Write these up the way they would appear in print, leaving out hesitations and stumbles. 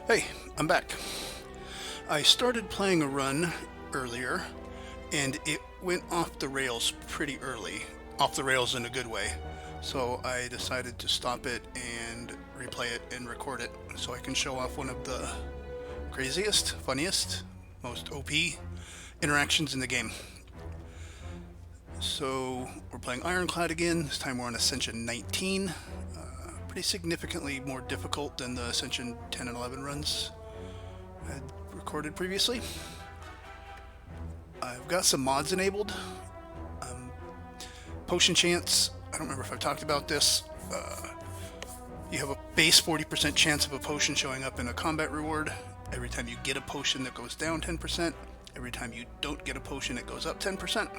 Hey, I'm back. I started playing a run earlier and it went off the rails pretty early. Off the rails in a good way. So I decided to stop it and replay it and record it so I can show off one of the craziest, funniest, most OP interactions in the game. So we're playing Ironclad again. This time we're on Ascension 19. Pretty significantly more difficult than the Ascension 10 and 11 runs I had recorded previously. I've got some mods enabled. Potion chance. I don't remember if I've talked about this. You have a base 40% chance of a potion showing up in a combat reward. Every time you get a potion, that goes down 10%. Every time you don't get a potion, it goes up 10%.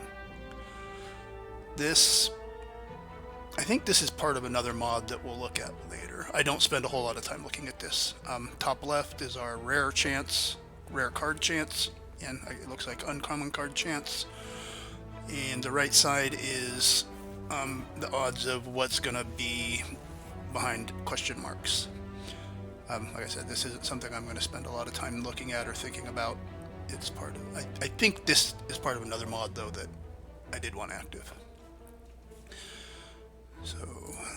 I think this is part of another mod that we'll look at later. I don't spend a whole lot of time looking at this. Top left is our rare card chance, and it looks like uncommon card chance. And the right side is the odds of what's going to be behind question marks. Like I said, this isn't something I'm going to spend a lot of time looking at or thinking about. It's part of. I think this is part of another mod though that I did want active. So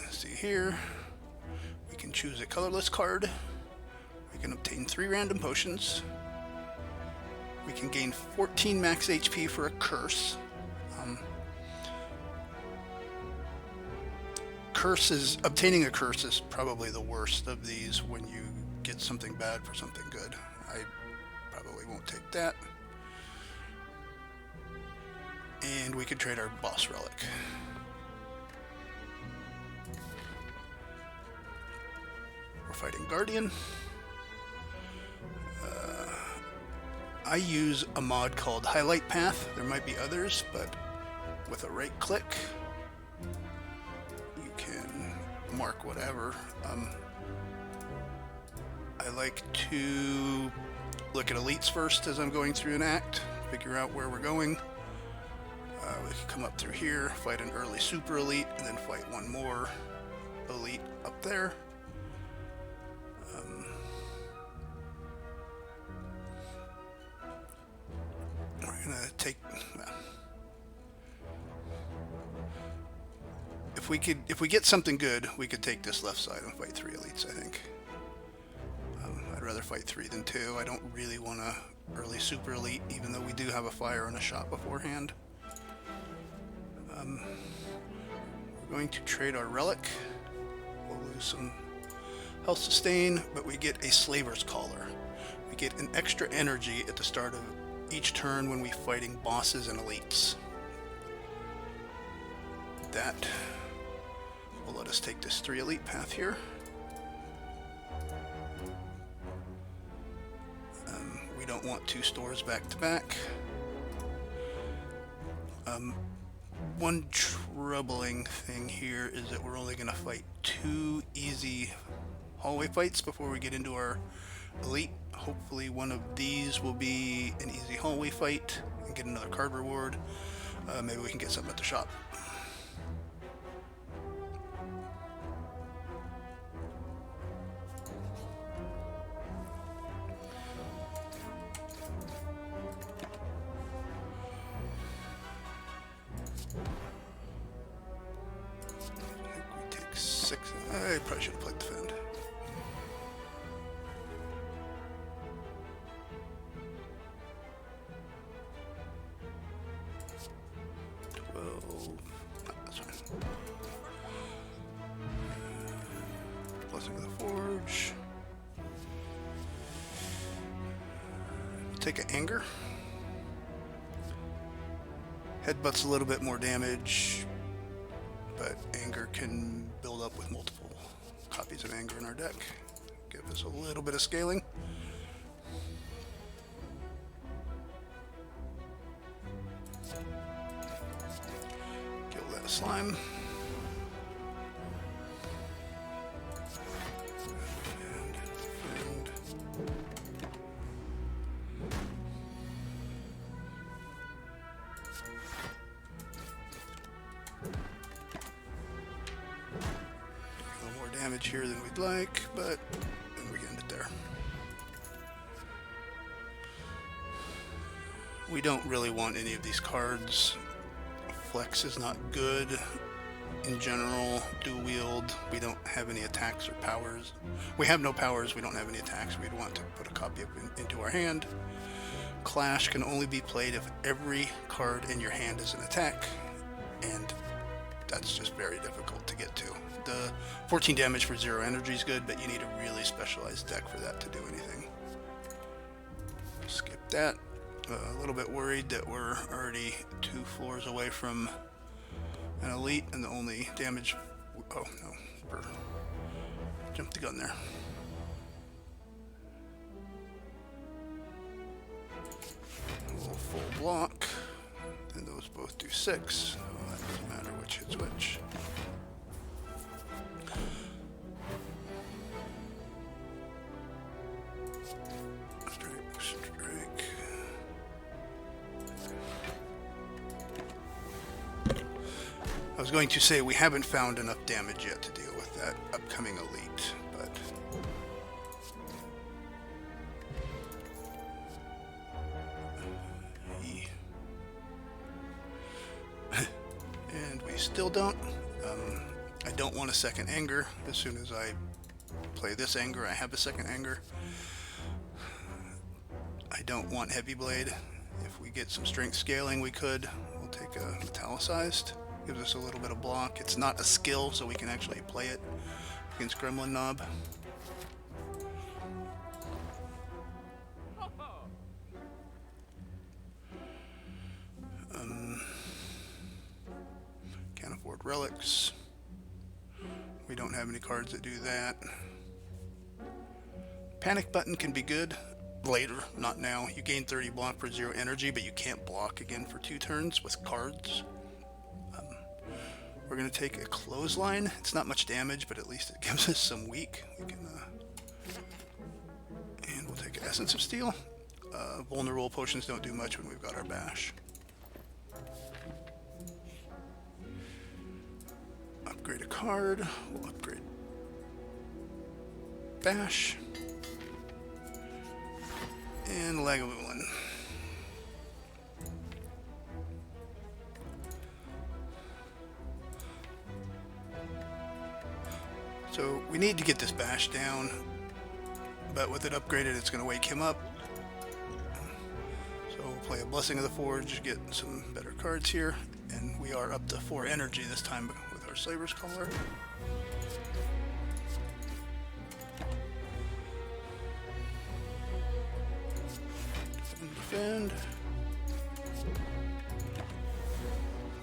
let's see here. We can choose a colorless card. We can obtain 3 random potions. We can gain 14 max HP for a curse. Obtaining a curse is probably the worst of these when you get something bad for something good. I probably won't take that. And we could trade our boss relic. We're fighting Guardian. I use a mod called Highlight Path. There might be others, but with a right click, you can mark whatever. I like to look at elites first as I'm going through an act, figure out where we're going. We can come up through here, fight an early super elite, and then fight one more elite up there. We're gonna take. If we get something good, we could take this left side and fight 3 elites. I think. I'd rather fight 3 than 2. I don't really want a early super elite, even though we do have a fire and a shot beforehand. We're going to trade our relic. We'll lose some health sustain, but we get a Slaver's Collar. We get an extra energy at the start of each turn when we're fighting bosses and elites. That will let us take this 3 elite path here. We don't want 2 stores back to back. One troubling thing here is that we're only going to fight 2 easy hallway fights before we get into our elite. Hopefully one of these will be an easy hallway fight and get another card reward. Maybe we can get something at the shop. I probably should have played defend. That's fine. Blessing of the Forge. Take an anger. Headbutt's a little bit more damage, but anger can build up with multiple copies of anger in our deck. Give us a little bit of scaling. Kill that slime. And damage here than we'd like, but then we end it there. We don't really want any of these cards. Flex is not good in general. Dual wield, we don't have any attacks or powers. We have no powers, we don't have any attacks. We'd want to put a copy of it into our hand. Clash can only be played if every card in your hand is an attack, and that's just very difficult to get to. The 14 damage for 0 energy is good, but you need a really specialized deck for that to do anything. Skip that. A little bit worried that we're already 2 floors away from an elite, and the only damage... Oh, no. Jumped the gun there. A little full block, and those both do 6, so that doesn't matter which hits which. Strike. I was going to say we haven't found enough damage yet to deal with that upcoming elite, but... And we still don't. I don't want a second anger. As soon as I play this anger, I have a second anger. I don't want heavy blade. If we get some strength scaling, we could. We'll take a metallicized. Gives us a little bit of block. It's not a skill, so we can actually play it against Gremlin Knob. Can't afford relics. We don't have any cards that do that. Panic button can be good later, not now. You gain 30 block for 0 energy, but you can't block again for 2 turns with cards. We're going to take a clothesline. It's not much damage, but at least it gives us some weak. We can, and we'll take Essence of Steel. Vulnerable potions don't do much when we've got our bash. Upgrade a card. We'll upgrade bash. And Lagavulin. So we need to get this bash down, but with it upgraded, it's going to wake him up. So we'll play a Blessing of the Forge, get some better cards here, and we are up to 4 energy this time with our Slaver's Collar. Defend.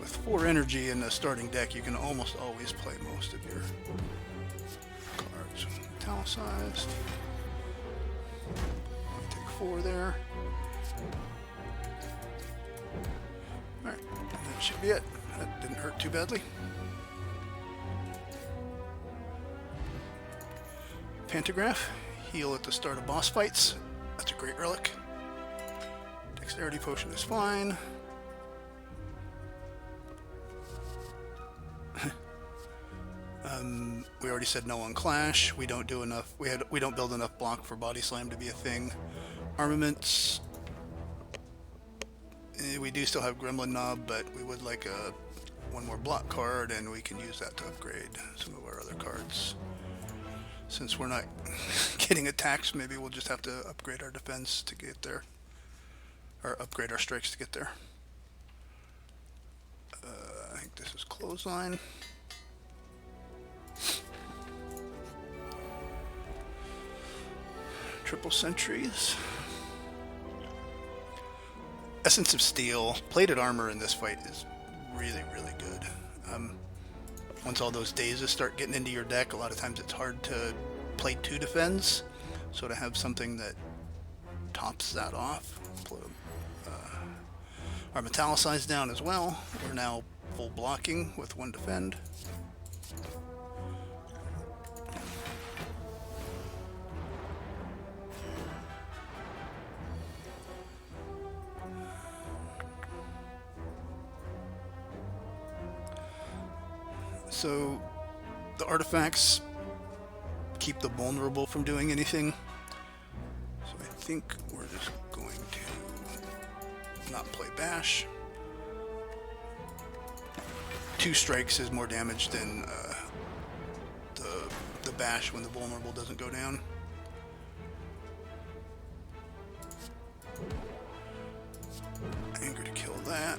With 4 energy in the starting deck, you can almost always play most of your cards. Italicized. Take 4 there. Alright, that should be it. That didn't hurt too badly. Pantograph. Heal at the start of boss fights. That's a great relic. Dexterity potion is fine. We already said no on Clash. We don't do enough. We don't build enough block for Body Slam to be a thing. Armaments. We do still have Gremlin Knob, but we would like one more block card, and we can use that to upgrade some of our other cards. Since we're not getting attacks, maybe we'll just have to upgrade our defense to get there. Or upgrade our strikes to get there. I think this is Clothesline. Triple Sentries. Essence of Steel. Plated armor in this fight is really, really good. Once all those dazes start getting into your deck, a lot of times it's hard to play 2 defends. So to have something that tops that off. Put our Metallicized down as well. We're now full blocking with 1 defend. So the artifacts keep the vulnerable from doing anything. So I think we're just going to not play Bash. 2 strikes is more damage than the Bash when the vulnerable doesn't go down. Anger to kill that.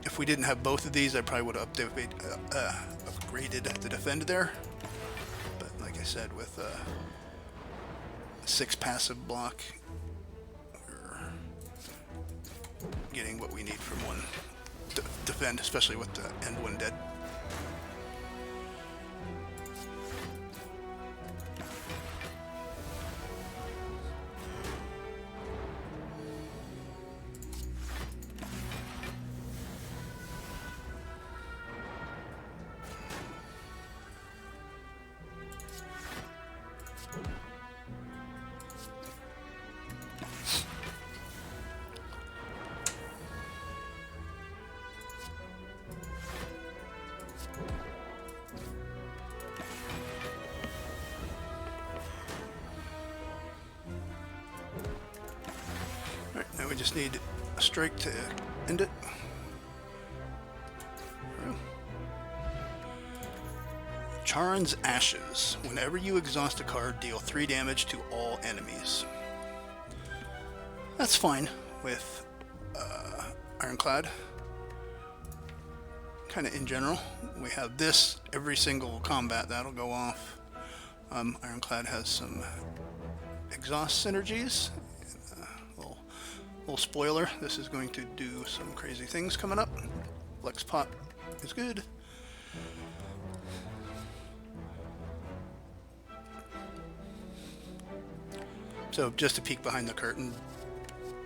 If we didn't have both of these, I probably would have upgraded the defend there. But like I said, with 6 passive block, we're getting what we need from 1 defend, especially with the end 1 dead. Now we just need a strike to end it. Charon's Ashes. Whenever you exhaust a card, deal 3 damage to all enemies. That's fine with Ironclad. Kind of in general. We have this every single combat, that'll go off. Ironclad has some exhaust synergies. Little spoiler, this is going to do some crazy things coming up. Flex Pot is good. So just to peek behind the curtain,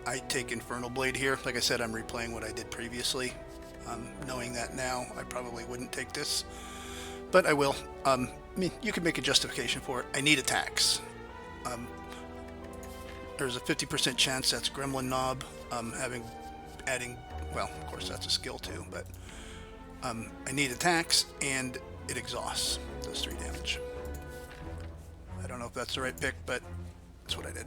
I take Infernal Blade here. Like I said, I'm replaying what I did previously. Knowing that now, I probably wouldn't take this, but I will. I mean, you can make a justification for it. I need attacks. There's a 50% chance that's Gremlin Knob, adding, well, of course that's a skill too, but I need attacks, and it exhausts those 3 damage. I don't know if that's the right pick, but that's what I did.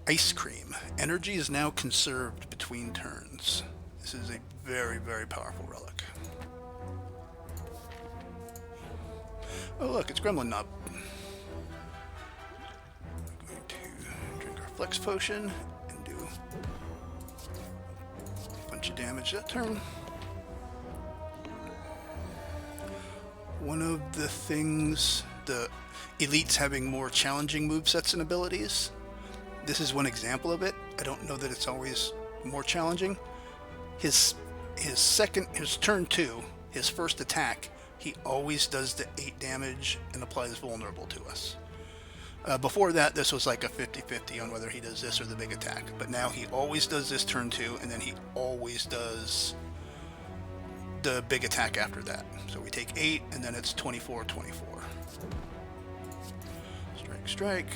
Ice Cream. Energy is now conserved between turns. This is a very, very powerful relic. Oh look, it's Gremlin Knob. Flex Potion and do a bunch of damage that turn. One of the things, the elites having more challenging movesets and abilities, this is one example of it. I don't know that it's always more challenging. His turn 2, his first attack, he always does the 8 damage and applies vulnerable to us. Before that, this was like a 50-50 on whether he does this or the big attack. But now he always does this turn 2, and then he always does the big attack after that. So we take 8, and then it's 24-24. Strike, strike.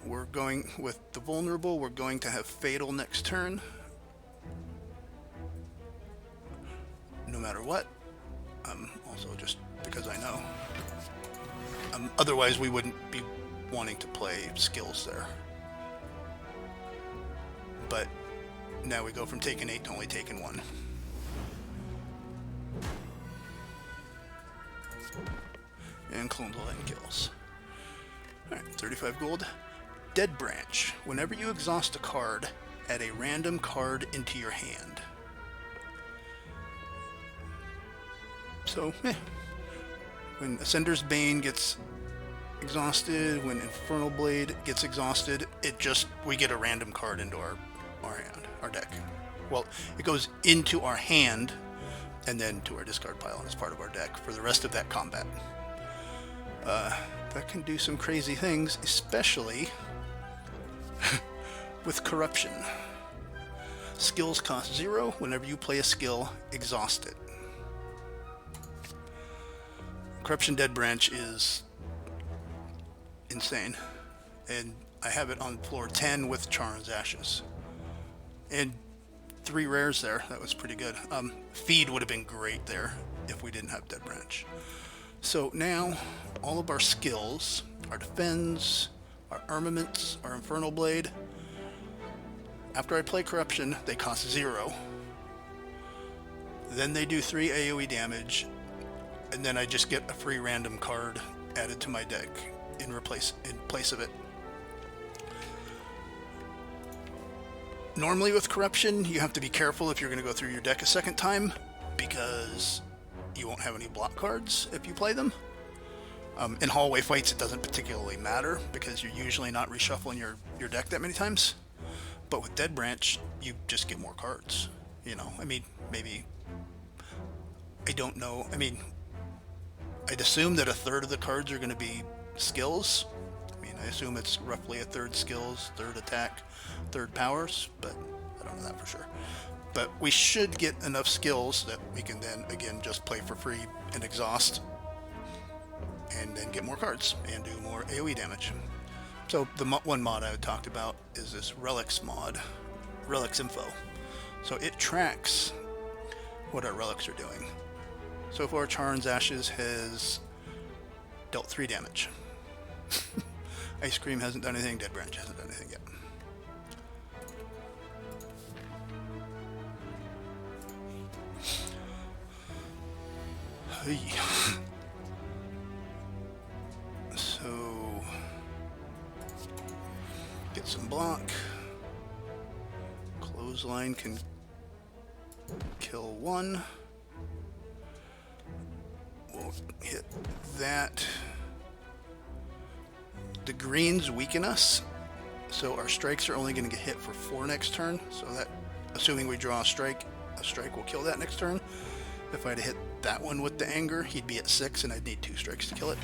We're going with the vulnerable. We're going to have Fatal next turn. No matter what. Also, just because I know. Otherwise, we wouldn't be wanting to play skills there. But now we go from taking 8 to only taking 1. And Clonal End kills. Alright, 35 gold. Dead Branch. Whenever you exhaust a card, add a random card into your hand. So, when Ascender's Bane gets exhausted, when Infernal Blade gets exhausted, we get a random card into our hand, our deck. Well, it goes into our hand and then to our discard pile as part of our deck for the rest of that combat. That can do some crazy things, especially with Corruption. Skills cost 0. Whenever you play a skill, exhaust it. Corruption Dead Branch is insane, and I have it on floor 10 with Charon's Ashes. And 3 rares there. That was pretty good. Feed would have been great there if we didn't have Dead Branch. So now all of our skills, our defends, our armaments, our infernal blade, after I play corruption, they cost 0. Then they do 3 AoE damage, and then I just get a free random card added to my deck in place of it. Normally with corruption, you have to be careful if you're going to go through your deck a second time, because you won't have any block cards if you play them. In hallway fights, it doesn't particularly matter, because you're usually not reshuffling your deck that many times. But with Dead Branch, you just get more cards. You know, I mean, maybe... I don't know. I mean, I'd assume that a third of the cards are going to be skills. I mean, I assume it's roughly a third skills, third attack, third powers, but I don't know that for sure. But we should get enough skills that we can then, again, just play for free and exhaust, and then get more cards and do more AoE damage. So the one mod I had talked about is this Relics mod, Relics Info. So it tracks what our relics are doing. So far, Charon's Ashes has dealt 3 damage. Ice Cream hasn't done anything, Dead Branch hasn't done anything yet. So, get some block. Clothesline can kill 1. We'll hit that. The greens weaken us, so our strikes are only going to get hit for 4 next turn. So that, assuming we draw a strike will kill that next turn. If I'd hit that one with the anger, he'd be at 6, and I'd need 2 strikes to kill it.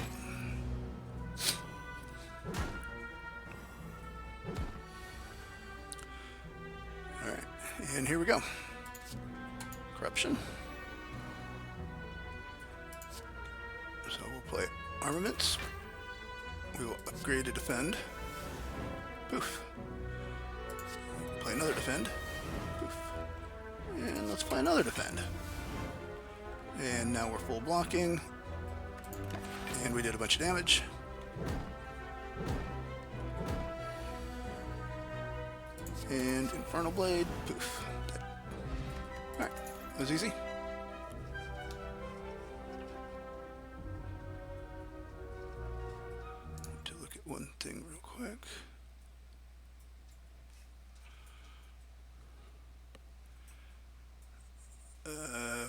Alright, and here we go. Corruption. So we'll play armaments. We will upgrade to defend. Poof. Play another defend. Poof. And let's play another defend. And now we're full blocking. And we did a bunch of damage. And Infernal Blade. Poof. Alright, that was easy. To look at one thing real quick.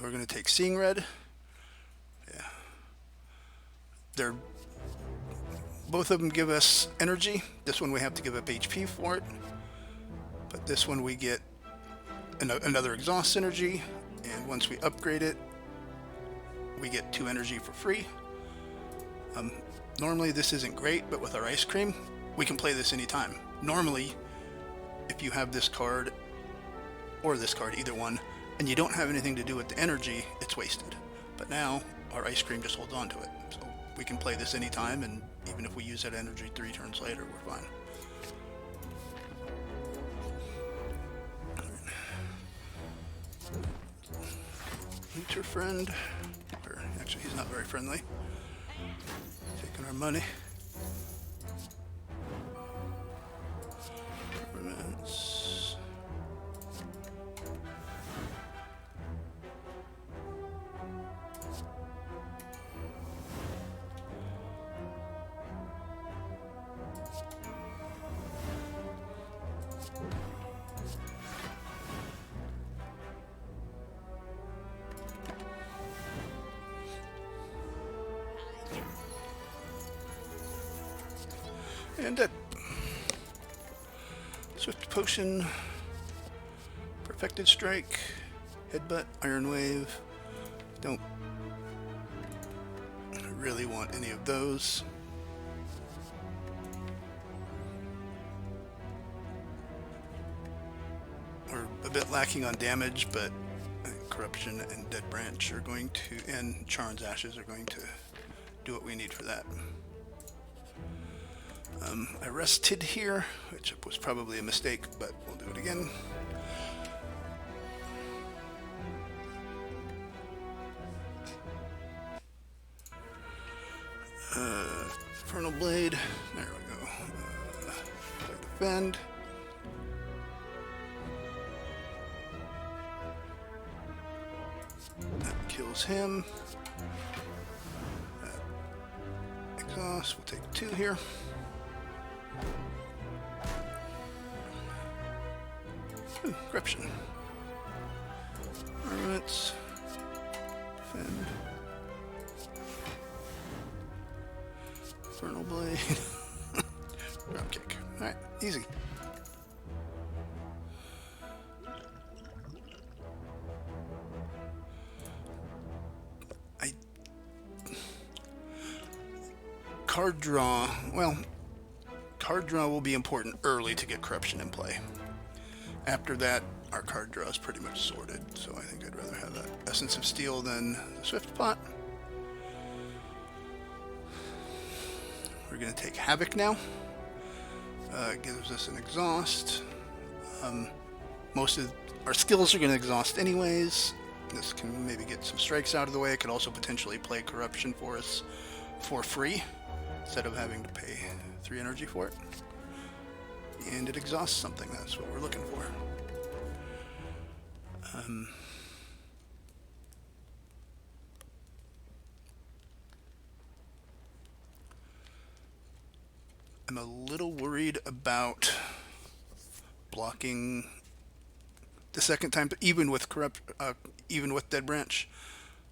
We're going to take Seeing Red. Yeah. Both of them give us energy. This one we have to give up HP for it. But this one we get another exhaust energy. And once we upgrade it, we get 2 energy for free. Normally this isn't great, but with our Ice Cream, we can play this anytime. Normally, if you have this card, or this card, either one, and you don't have anything to do with the energy, it's wasted. But now, our Ice Cream just holds on to it. So we can play this anytime, and even if we use that energy 3 turns later, we're fine. Meet your friend. Or, actually, he's not very friendly. Taking our money. Armaments. And dead. Swift Potion, Perfected Strike, Headbutt, Iron Wave. Don't really want any of those. We're a bit lacking on damage, but Corruption and Dead Branch are going to, and Charon's Ashes are going to do what we need for that. I rested here, which was probably a mistake, but we'll do it again. Infernal Blade. There we go. Play defend. That kills him. That exhaust. We'll take 2 here. Ooh, corruption. Armaments. Defend. Infernal Blade. Dropkick. Alright, easy. Card draw. Well, card draw will be important early to get corruption in play. After that, our card draw is pretty much sorted, so I think I'd rather have that Essence of Steel than the Swift Pot. We're going to take Havoc now. It gives us an exhaust. Most of our skills are going to exhaust anyways. This can maybe get some strikes out of the way. It could also potentially play corruption for us for free, instead of having to pay 3 energy for it. And it exhausts something. That's what we're looking for. I'm a little worried about blocking the second time, even with Dead Branch.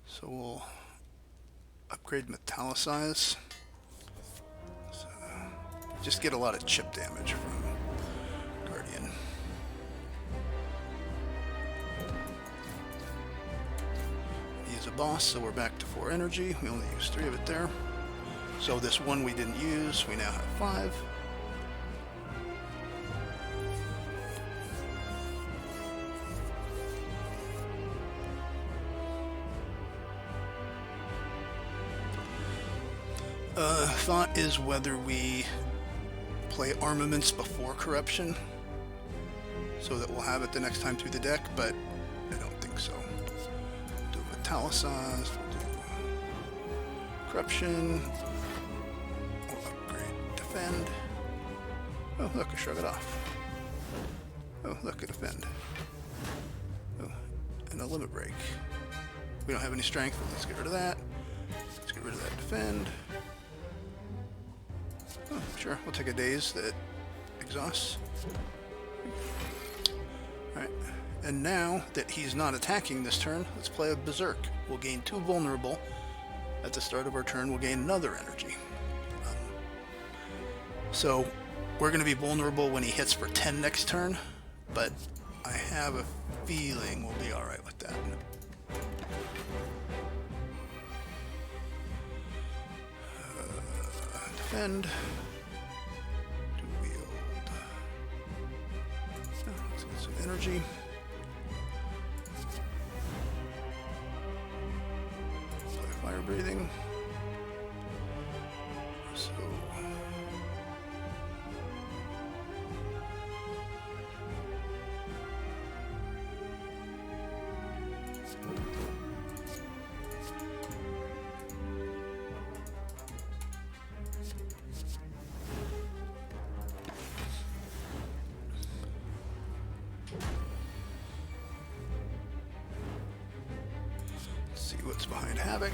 So we'll upgrade Metallicize. So just get a lot of chip damage from Guardian. He's a boss, so we're back to 4 energy. We only used 3 of it there. So this one we didn't use, we now have 5. Thought is whether we play armaments before corruption, so that we'll have it the next time through the deck, but I don't think so. Do Metallicize, we'll do corruption, we'll upgrade defend. Oh look, I shrug it off. Oh look, a defend. Oh, and a limit break. We don't have any strength, but let's get rid of that. Let's get rid of that defend. Oh, sure, we'll take a daze that exhausts. Alright, and now that he's not attacking this turn, let's play a Berserk. We'll gain 2 vulnerable. At the start of our turn, we'll gain another energy. So, we're going to be vulnerable when he hits for 10 next turn, but I have a feeling we'll be alright with that. Defend. Wield. Oh, let's get some energy. Play fire breathing. So. See what's behind Havoc.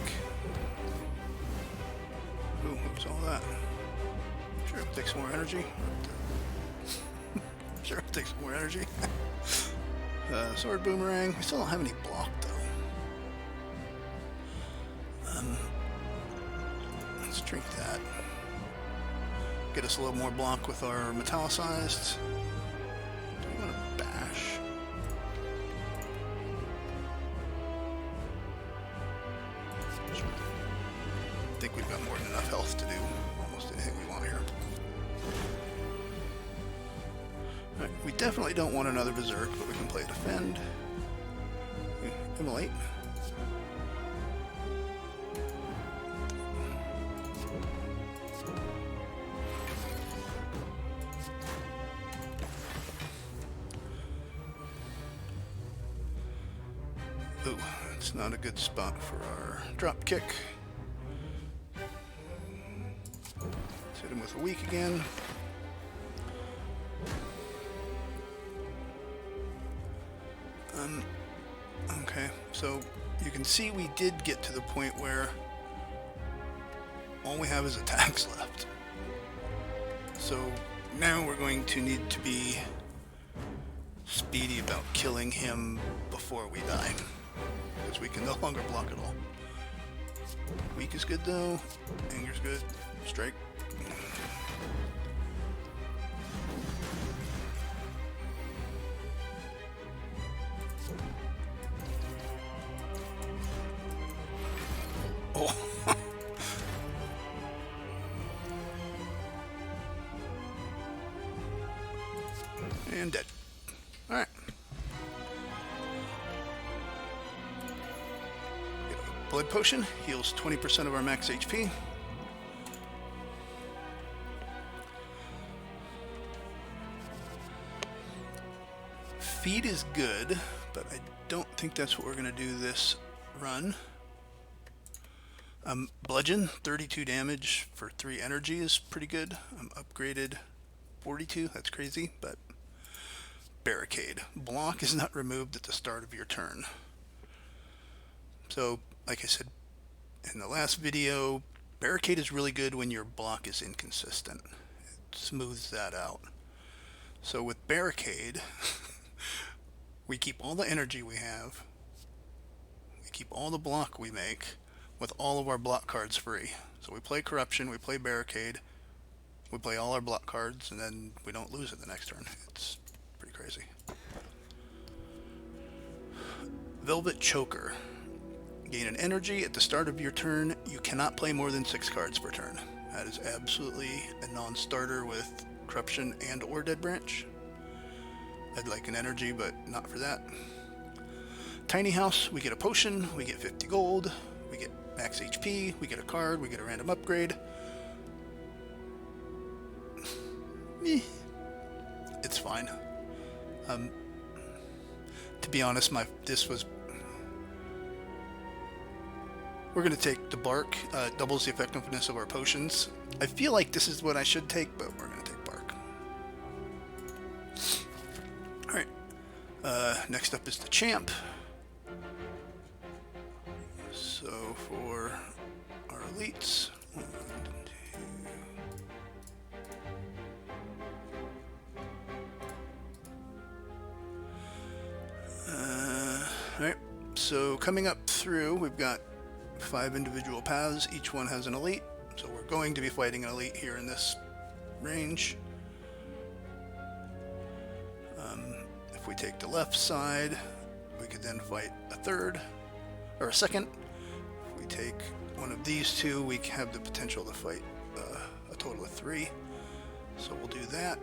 Ooh, what was all that? Sure, it'll take some more energy. Sure, it'll take some more energy. Sword Boomerang. We still don't have any block, though. Let's drink that. Get us a little more block with our Metallicized. Do we want to bash? I think we've got more than enough health to do almost anything we want here. Right, we definitely don't want another Berserk, but we can play Defend. Immolate. Ooh, it's not a good spot for our drop kick. Hit him with a weak again. Okay, so you can see we did get to the point where all we have is attacks left. So now we're going to need to be speedy about killing him before we die, because we can no longer block at all. Weak is good though. Anger's good. Strike. Oh. And dead. Alright. Blood potion heals 20% of our max HP. Feed is good, but I don't think that's what we're going to do this run. Bludgeon, 32 damage for 3 energy is pretty good. I'm upgraded 42, that's crazy, but Barricade. Block is not removed at the start of your turn. So, like I said in the last video, Barricade is really good when your block is inconsistent. It smooths that out. So with Barricade, we keep all the energy we have, we keep all the block we make, with all of our block cards free. So we play Corruption, we play Barricade, we play all our block cards, and then we don't lose it the next turn. It's pretty crazy. Velvet Choker. Gain an energy at the start of your turn. You cannot play more than 6 cards per turn. That is absolutely a non-starter with Corruption and or Dead Branch. I'd like an energy, but not for that. Tiny House, we get a potion, we get 50 gold, we get max HP, we get a card, we get a random upgrade. It's fine. To be honest, we're going to take the Bark, doubles the effectiveness of our potions. I feel like this is what I should take, but we're going to take Bark. Alright, next up is the Champ. So for our elites, 1, 2. Alright, so coming up through, we've got 5 individual paths. Each one has an elite, so we're going to be fighting an elite here in this range. If we take the left side, we could then fight a third or a second. If we take one of these two, we have the potential to fight a total of 3. So we'll do that.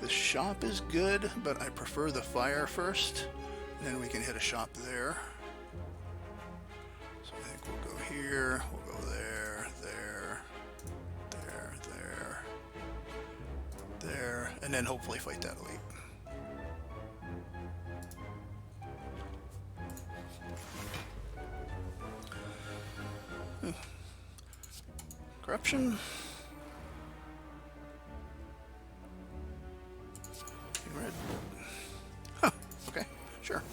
The shop is good, but I prefer the fire first, and then we can hit a shop there. So I think we'll go here, we'll go there, there, there, there, there, and then hopefully fight that elite. Corruption. Red. Huh, okay, sure.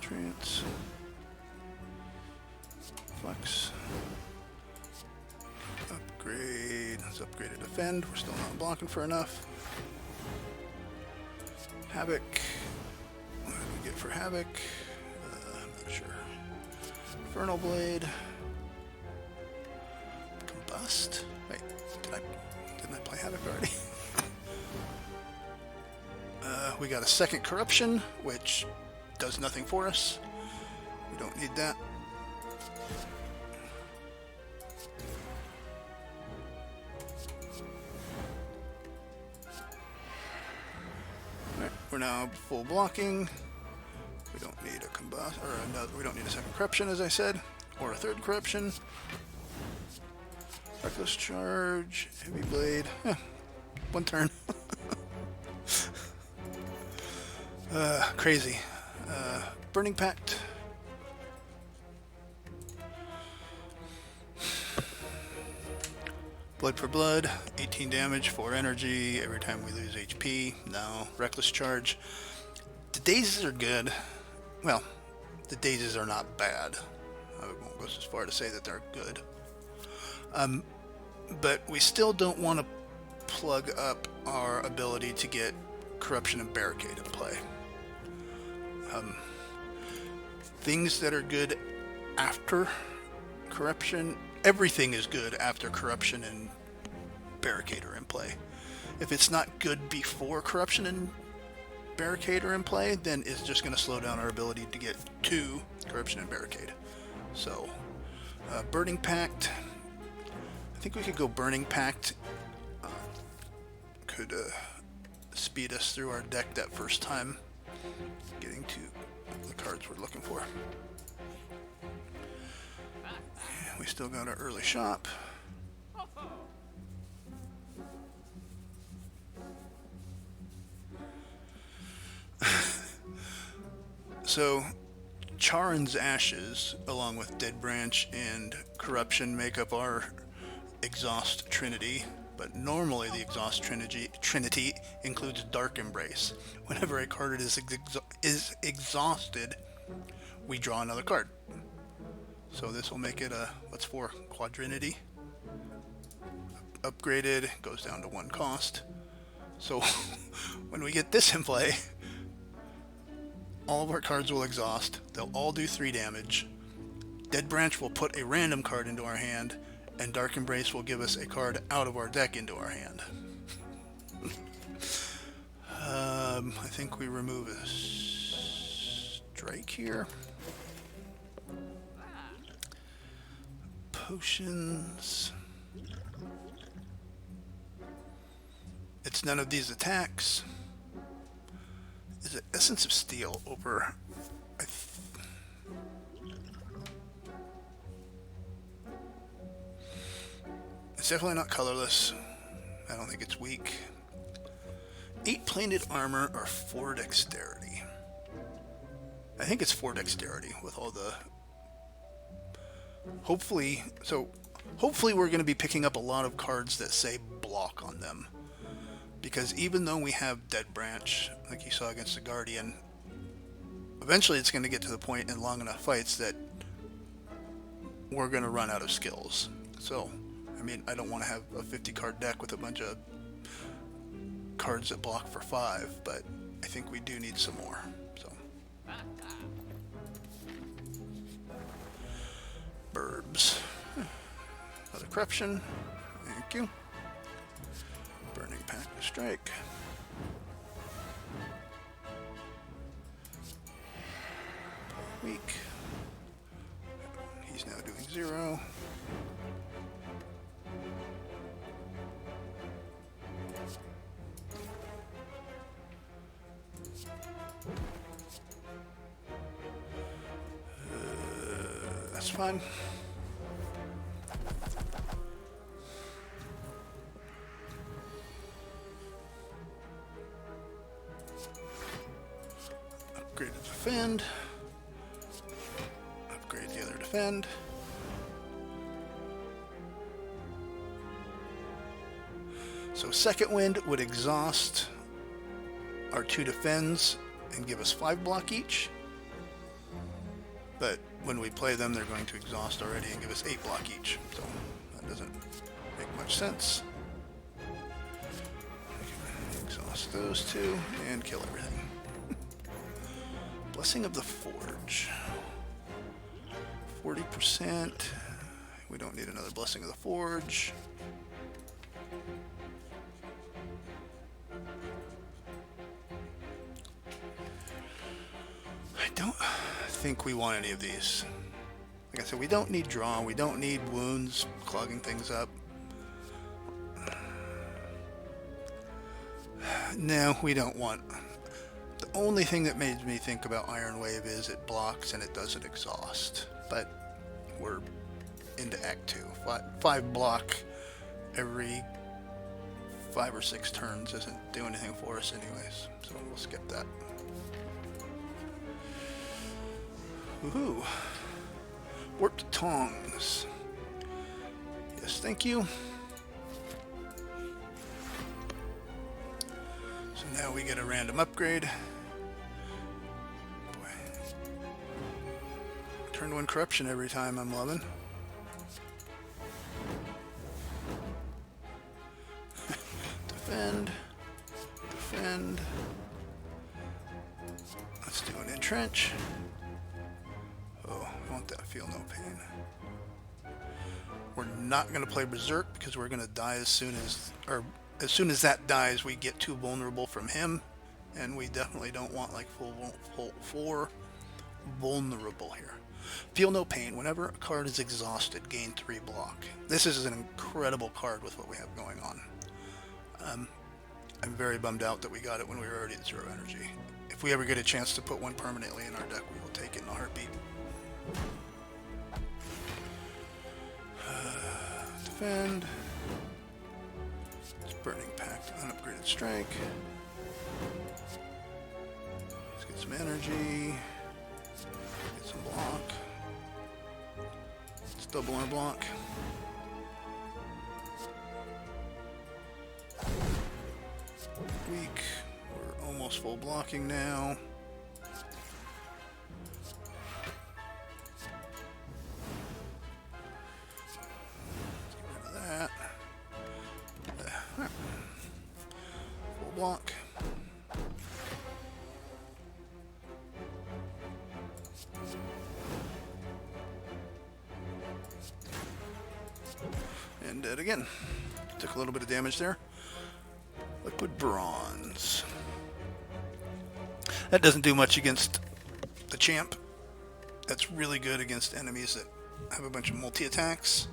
Trance. Flex. Upgrade. Let's upgrade to defend. We're still not blocking for enough. Havoc. What do we get for Havoc? I'm not sure. Infernal Blade. Combust. Wait, didn't I play Havoc already? We got a second Corruption, which does nothing for us. We don't need that. Alright, we're now full blocking. We don't need a combust, or another, we don't need a second Corruption, as I said, or a third Corruption. Reckless Charge, Heavy Blade. One turn. Crazy. Burning Pact. Blood for blood, 18 damage, 4 energy, every time we lose HP. No. Reckless charge. The daisies are good. Well, the daisies are not bad. I won't go as far to say that they're good. But we still don't want to plug up our ability to get Corruption and Barricade in play. Things that are good after Corruption, everything is good after Corruption and Barricade are in play. If it's not good before Corruption and Barricade are in play, then it's just going to slow down our ability to get to Corruption and Barricade. So, Burning Pact. I think we could go Burning Pact. Could speed us through our deck that first time, getting to the cards we're looking for. We still got our early shop. So, Charon's Ashes, along with Dead Branch and Corruption, make up our Exhaust Trinity. But normally the Exhaust Trinity includes Dark Embrace. Whenever a card is exhausted, we draw another card. So this will make it a, what's for? Quadrinity. Upgraded, goes down to 1 cost. So when we get this in play, all of our cards will exhaust. They'll all do 3 damage. Dead Branch will put a random card into our hand, and Dark Embrace will give us a card out of our deck into our hand. I think we remove a strike here. Potions. It's none of these attacks. Is it Essence of Steel over... It's definitely not colorless. I don't think it's weak. 8 plated armor or 4 dexterity. I think it's 4 dexterity with all the... Hopefully we're going to be picking up a lot of cards that say block on them. Because even though we have Dead Branch, like you saw against the Guardian, eventually it's going to get to the point in long enough fights that we're going to run out of skills. So... I mean, I don't want to have a 50-card deck with a bunch of cards that block for 5, but I think we do need some more. So, Burbs. Another Corruption. Thank you. Burning Pact to strike. Weak. He's now doing 0. That's fine. Upgrade to defend. Upgrade the other defend. So second wind would exhaust our 2 defends and give us 5 block each. But when we play them, they're going to exhaust already and give us 8 block each. So that doesn't make much sense. Exhaust those 2 and kill everything. Blessing of the Forge. 40%. We don't need another Blessing of the Forge. I don't think we want any of these. Like I said, we don't need draw, we don't need wounds clogging things up. No, we don't want. The only thing that made me think about Iron Wave is it blocks and it doesn't exhaust. But we're into Act 2. 5 block every 5 or 6 turns doesn't do anything for us anyways, so we'll skip that. Woohoo! Warped tongs. Yes, thank you. So now we get a random upgrade. Boy. Turn 1 corruption every time, I'm loving. Defend. Defend. Let's do an entrench. Oh, I want that feel no pain. We're not going to play Berserk because we're going to die as soon as that dies, we get too vulnerable from him, and we definitely don't want like full vulnerable here. Feel no pain. Whenever a card is exhausted, gain 3 block. This is an incredible card with what we have going on. I'm very bummed out that we got it when we were already at 0 energy. If we ever get a chance to put one permanently in our deck, we will take it in a heartbeat. Defend. It's Burning Pact, unupgraded strike. Let's get some energy. Get some block. Let's double our block. Weak. We're almost full blocking now. Block. And dead again. Took a little bit of damage there. Liquid bronze. That doesn't do much against the champ. That's really good against enemies that have a bunch of multi-attacks.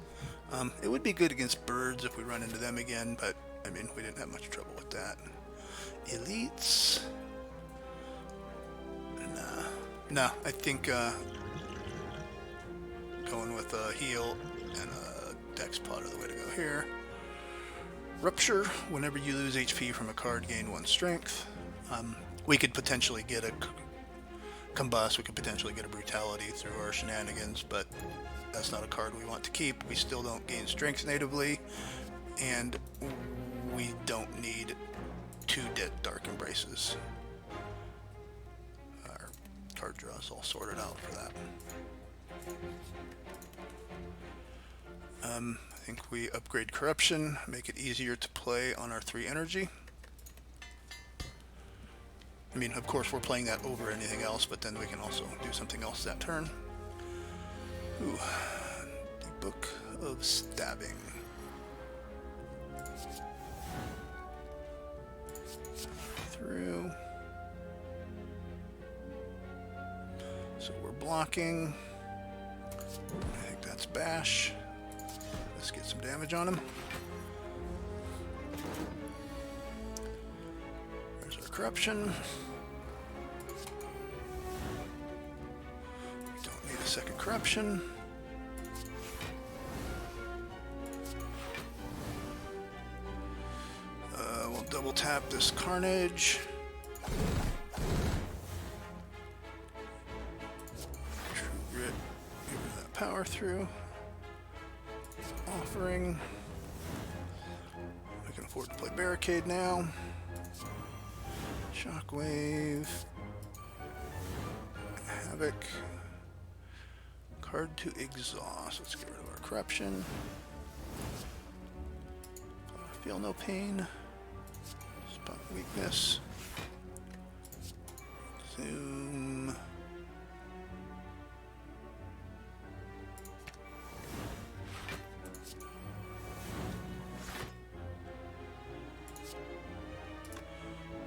It would be good against birds if we run into them again, but I mean, we didn't have much trouble with that. Elites. Nah, I think going with a heal and a dex pod are the way to go here. Rupture. Whenever you lose HP from a card, gain 1 strength. We could potentially get a combust. We could potentially get a brutality through our shenanigans, but that's not a card we want to keep. We still don't gain strength natively, and we don't need 2 dead Dark Embraces. Our card draw is all sorted out for that. I think we upgrade Corruption, make it easier to play on our 3 energy. I mean, of course, we're playing that over anything else, but then we can also do something else that turn. Ooh, the Book of Stabbing. Through. So we're blocking. I think that's Bash. Let's get some damage on him. There's our Corruption. We don't need a second Corruption. We'll double tap this Carnage. True Grit. Give her that power through. Offering. I can afford to play Barricade now. Shockwave. Havoc. Card to exhaust. Let's get rid of our Corruption. Feel no pain. Spot weakness. Zoom.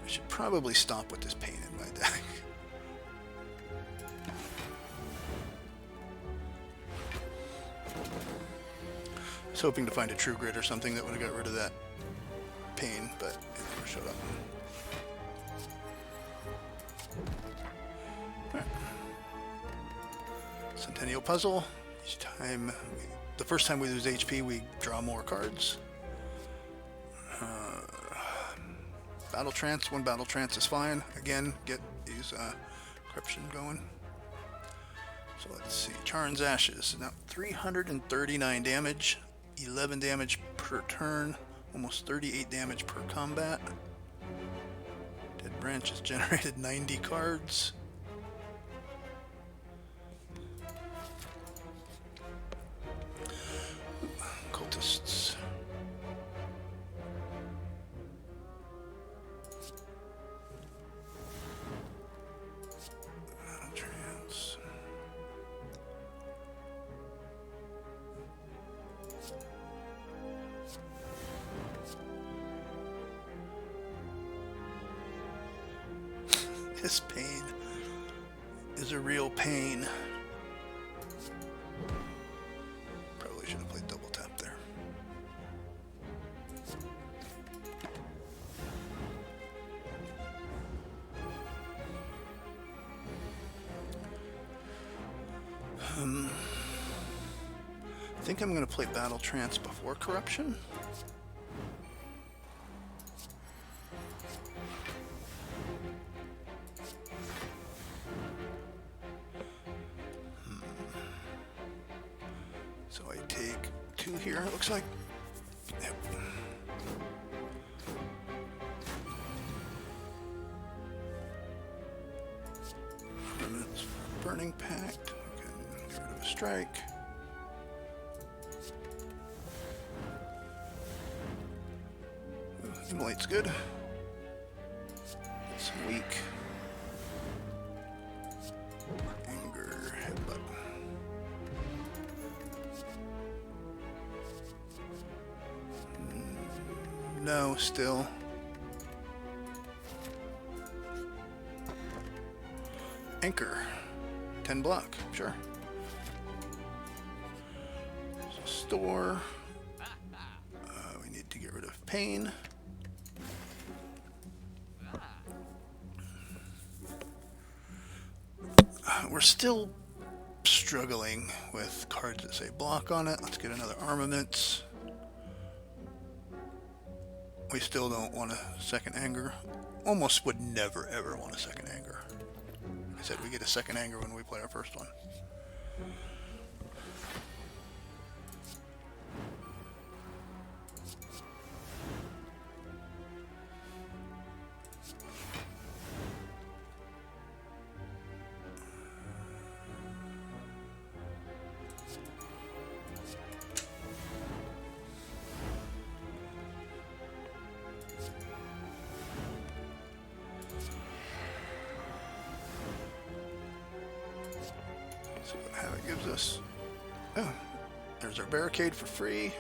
I should probably stop with this pain in my deck. I was hoping to find a True Grit or something that would have got rid of that pain, but it never showed up. Right. Centennial Puzzle. Each time, the first time we lose HP, we draw more cards. Battle Trance, 1 Battle Trance is fine. Again, get these Corruption going. So let's see. Charn's Ashes. Now 339 damage, 11 damage per turn, almost 38 damage per combat. Dead Branch has generated 90 cards. Cultists. Trance. This pain is a real pain. Probably should have played double tap there. I think I'm going to play Battle Trance before Corruption. So I take 2 here, it looks like. Yep. Burning Pact. Okay, get rid of a strike. Immolate's good. It's weak. Anger, headbutt. No, still. Anchor. 10 block, sure. So store. We need to get rid of pain. We're still struggling with cards that say block on it. Let's get another Armaments. We still don't want a second Anger. Almost would never ever want a second Anger. Like I said, we get a second Anger when we play our first one. See what Havoc gives us. Oh, there's our Barricade for free.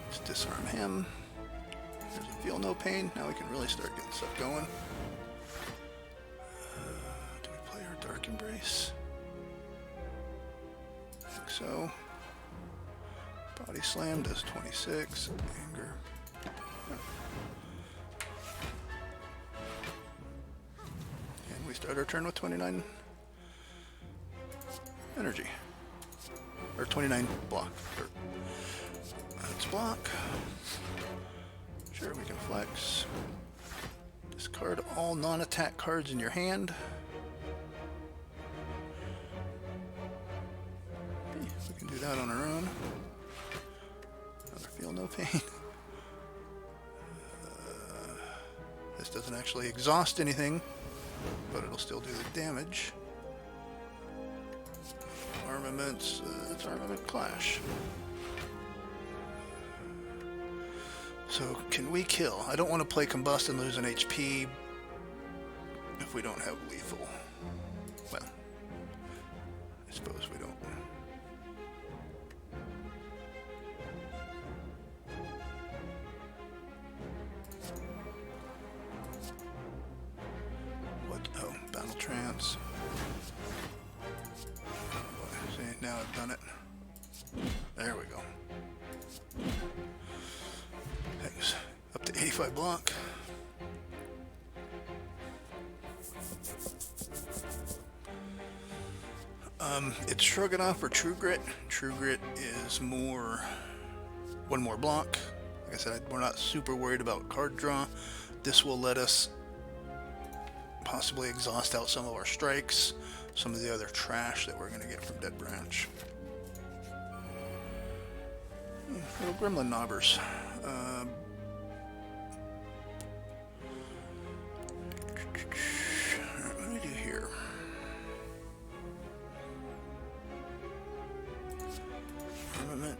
Let's disarm him. There's a Feel No Pain. Now we can really start getting stuff going. Do we play our Dark Embrace? I think so. Body Slam does 26. Anger. And we start our turn with 29 energy. Or 29 block. Let's block. Sure, we can flex. Discard all non-attack cards in your hand. Okay, we can do that on our own. Another Feel No Pain. This doesn't actually exhaust anything, but it'll still do the damage. Armaments, it's Armament Clash. So, can we kill? I don't want to play Combust and lose an HP if we don't have lethal. Well, I suppose we don't. What? Oh, Battle Trance. See, now I've done it. There we go. Thanks. Up to 85 block. It's Stroganoff or True Grit. True Grit is one more block. Like I said, we're not super worried about card draw. This will let us possibly exhaust out some of our strikes, some of the other trash that we're going to get from Dead Branch. Little gremlin knobbers. What do we do here? Armament,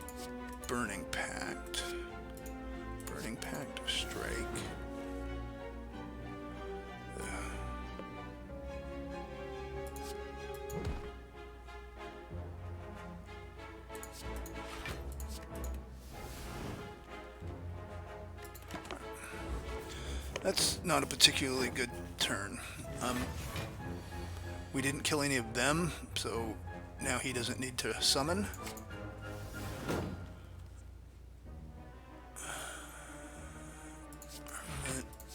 Burning Pact. Burning Pact of Strike. That's not a particularly good turn. We didn't kill any of them, so now he doesn't need to summon.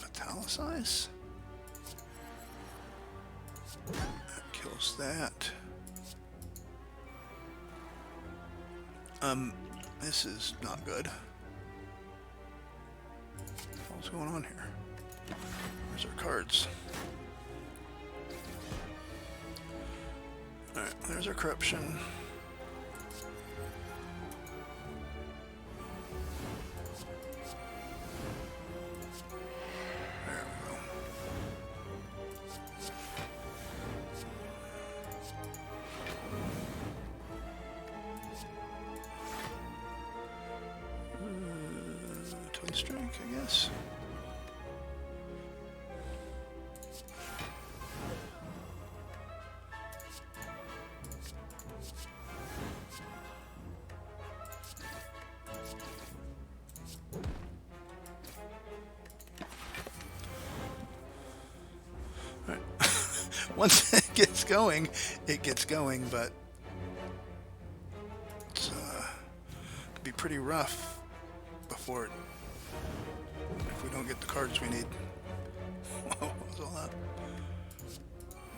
Metallicize? That kills that. This is not good. What's going on here? Where's our cards? Alright, there's our corruption. There we go. Twin strike, I guess. Once it gets going, but it's could be pretty rough before it, if we don't get the cards we need. Whoa, what was all that?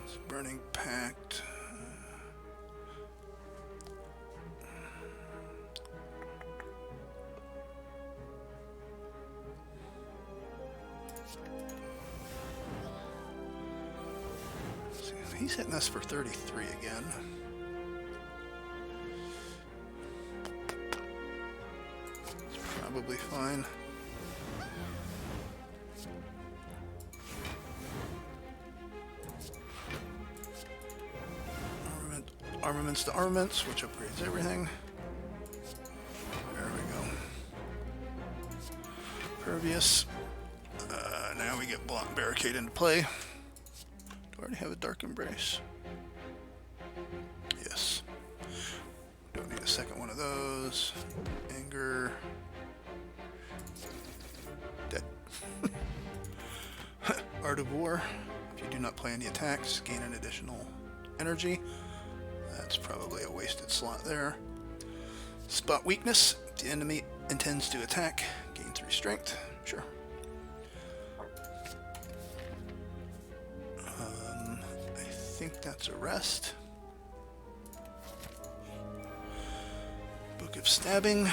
It's Burning Pact. He's hitting us for 33 again. It's probably fine. Armaments to armaments, which upgrades everything. There we go. Pervious. Now we get Block Barricade into play. Do I already have a Dark Embrace? Yes. Don't need a second one of those. Anger. Dead. Art of War. If you do not play any attacks, gain an additional energy. That's probably a wasted slot there. Spot Weakness. If the enemy intends to attack, gain 3 strength. Sure. I think that's a rest. Book of Stabbing.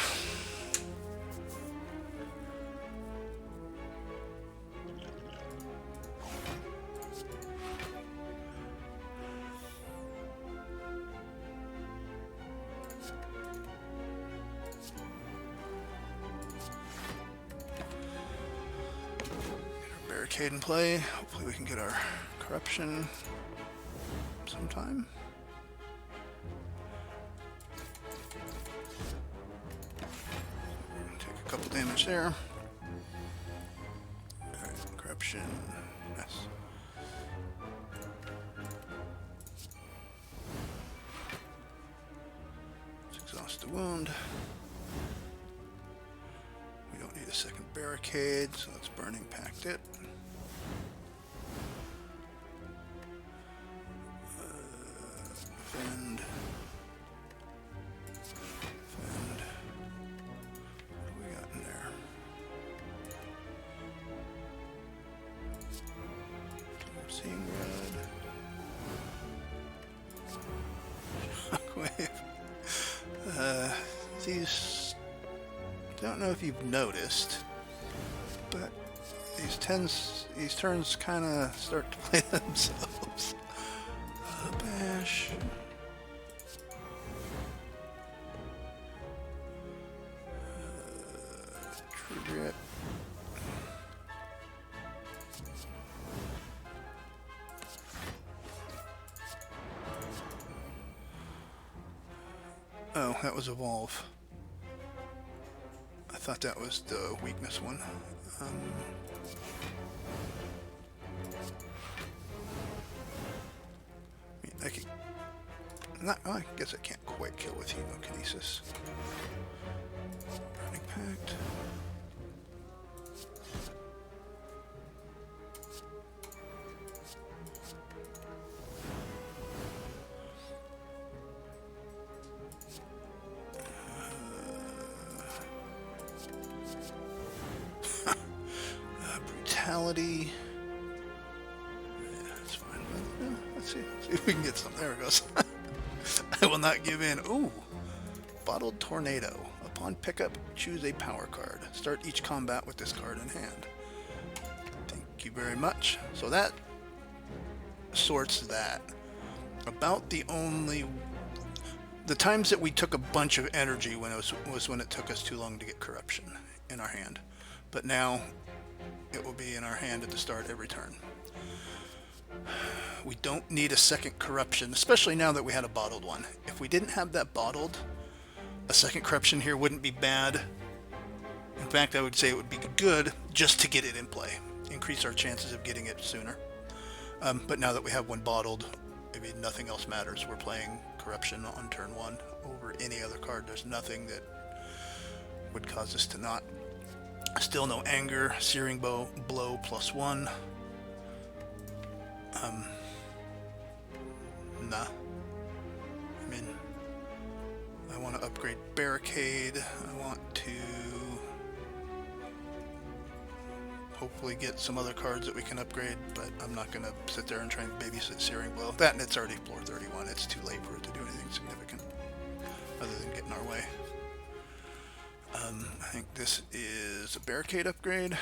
Barricade in play. Hopefully we can get our corruption sometime. Take a couple damage there. Alright, corruption. Yes. Let's exhaust the wound. We don't need a second barricade, so let's Burning Pact it. Defend. Defend. What do we got in there? I'm seeing red. Shockwave. These, don't know if you've noticed, but these 10s, these turns kind of start to play themselves. Bash. True Grit. Oh, that was Evolve. I thought that was the weakness one. I can, I guess I can't quite kill with Hemokinesis. Burning Pact. Brutality. Yeah, that's fine. Let's see if we can get some. There it goes. I will not give in. Ooh, Bottled Tornado. Upon pickup, choose a power card. Start each combat with this card in hand. Thank you very much. So that sorts that. About the times that we took a bunch of energy when it was when it took us too long to get Corruption in our hand. But now it will be in our hand at the start every turn. We don't need a second Corruption, especially now that we had a bottled one. If we didn't have that bottled, a second Corruption here wouldn't be bad. In fact, I would say it would be good just to get it in play. Increase our chances of getting it sooner. But now that we have one bottled, maybe nothing else matters. We're playing Corruption on turn 1 over any other card. There's nothing that would cause us to not. Still no Anger, Searing Blow +1. Nah. I mean, I want to upgrade Barricade. I want to hopefully get some other cards that we can upgrade, but I'm not going to sit there and try and babysit Searing Blow. That and it's already floor 31. It's too late for it to do anything significant other than get in our way. I think this is a Barricade upgrade.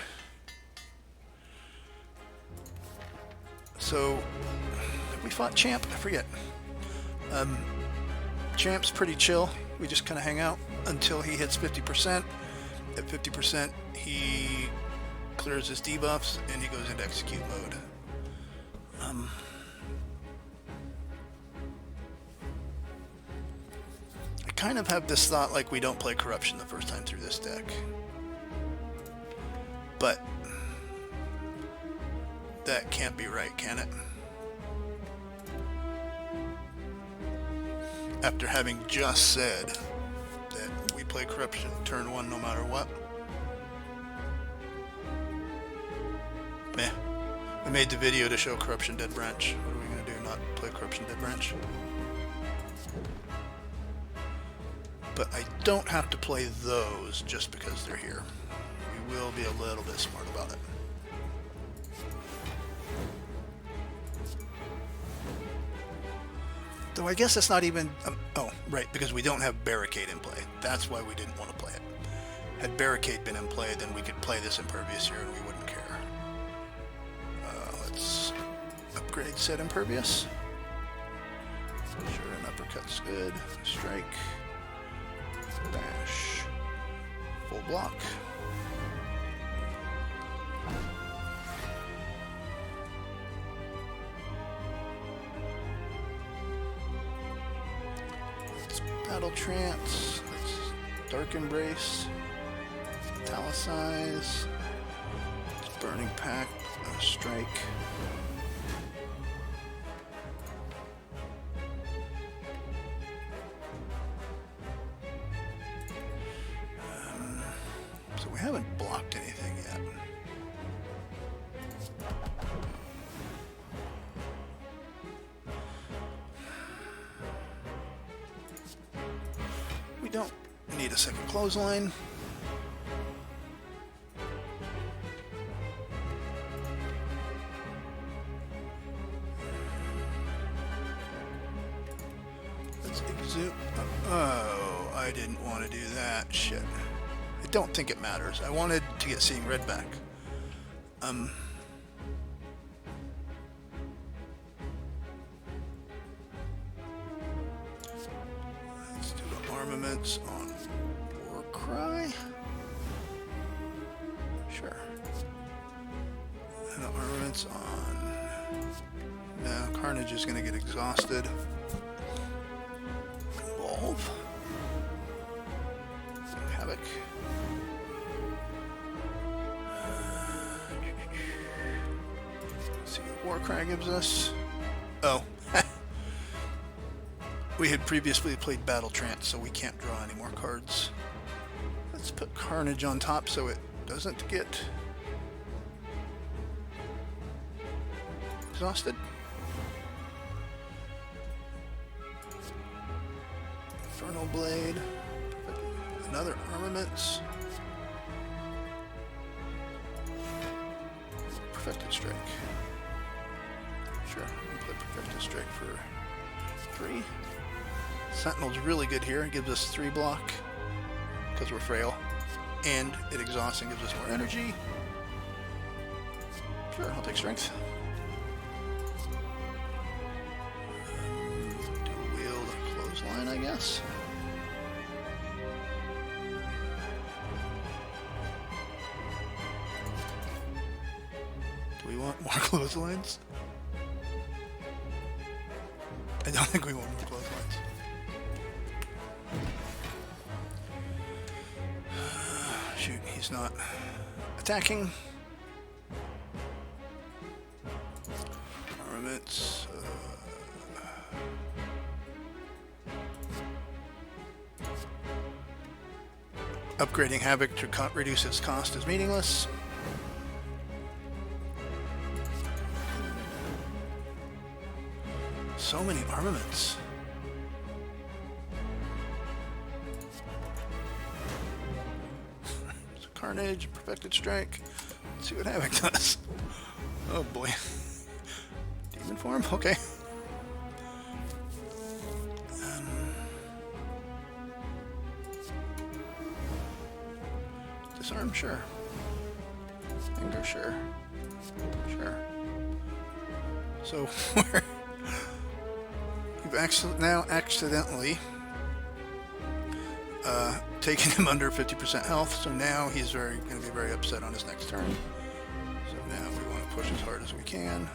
So, we fought Champ? I forget. Champ's pretty chill. We just kind of hang out until he hits 50%. At 50%, he clears his debuffs and he goes into execute mode. I kind of have this thought like we don't play Corruption the first time through this deck. But that can't be right, can it? After having just said that we play Corruption turn 1 no matter what. Meh. I made the video to show Corruption Dead Branch. What are we going to do? Not play Corruption Dead Branch? But I don't have to play those just because they're here. We will be a little bit smart about it. Though I guess it's not even... oh, right, because we don't have Barricade in play. That's why we didn't want to play it. Had Barricade been in play, then we could play this Impervious here and we wouldn't care. Let's upgrade said Impervious. Sure, an uppercut's good. Strike. Bash. Full block. Let's Battle Trance. Let's Dark Embrace. Italicize. Let's Burning Pact. Strike. So we haven't blocked anything yet. We don't need a second clothesline. Let's exude. Oh, I didn't want to do that. Shit. I don't think it matters. I wanted to get Seeing Red back. armaments on Warcry. Sure. And armaments on... No, Carnage is going to get exhausted. Evolve. Havoc. Let's see what Warcry gives us. Oh. We had previously played Battle Trance, so we can't draw any more cards. Let's put Carnage on top so it doesn't get exhausted. Infernal Blade. Another armaments. Perfected Strike. Sure, we can play Perfected Strike for 3. Sentinel's really good here. It gives us 3 block because we're frail. And it exhausts and gives us more energy. Sure, I'll take Strength. Dual wield Clothesline, I guess. Do we want more clotheslines? I don't think we want more clotheslines. Shoot, he's not attacking. Armaments. Upgrading Havoc to reduce its cost is meaningless. So many armaments. So Carnage, Perfected Strike. Let's see what Havoc does. Oh boy. Demon form? Okay. Disarm? Sure. Anger? Sure. Sure. So, we've now accidentally taken him under 50% health, so now he's going to be very upset on his next turn. So now we want to push as hard as we can.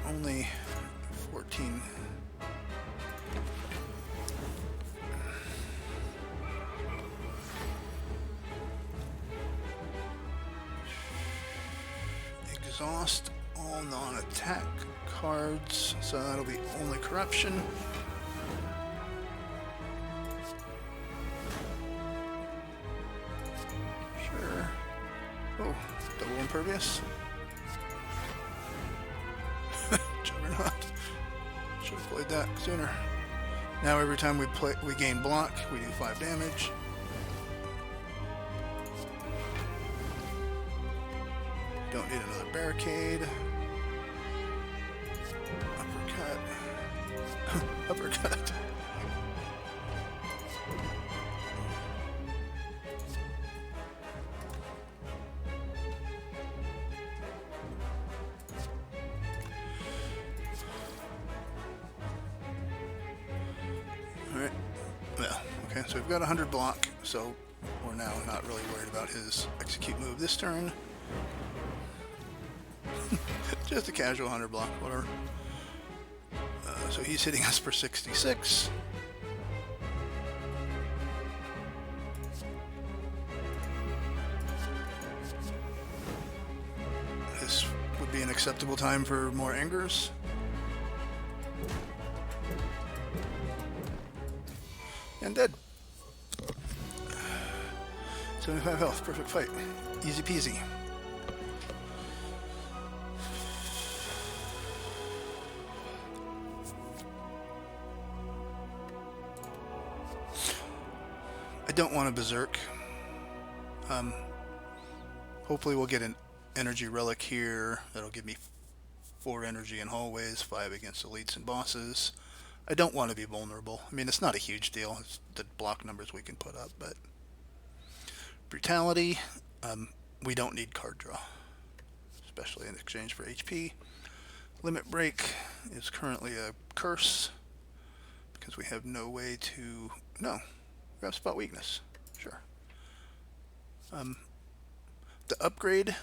We're only 14. Exhaust all non-attack cards, so that'll be only corruption. Sure. Oh, double impervious. Juggernaut. Should have played that sooner. Now every time we gain block, we do 5 damage. Don't need another barricade. Uppercut. Uppercut. Alright. Well, okay, so we've got 100 block, so we're now not really worried about his execute move this turn. Just a casual 100 block, whatever. So he's hitting us for 66. This would be an acceptable time for more angers. And dead. 75 health, perfect fight. Easy peasy. I don't want a berserk. Hopefully we'll get an energy relic here. That'll give me 4 energy in hallways, 5 against elites and bosses. I don't want to be vulnerable. I mean, it's not a huge deal. It's the block numbers we can put up, but brutality, we don't need card draw, especially in exchange for HP. Limit break is currently a curse because we have no way to... No, we have spot weakness. Sure. The upgrade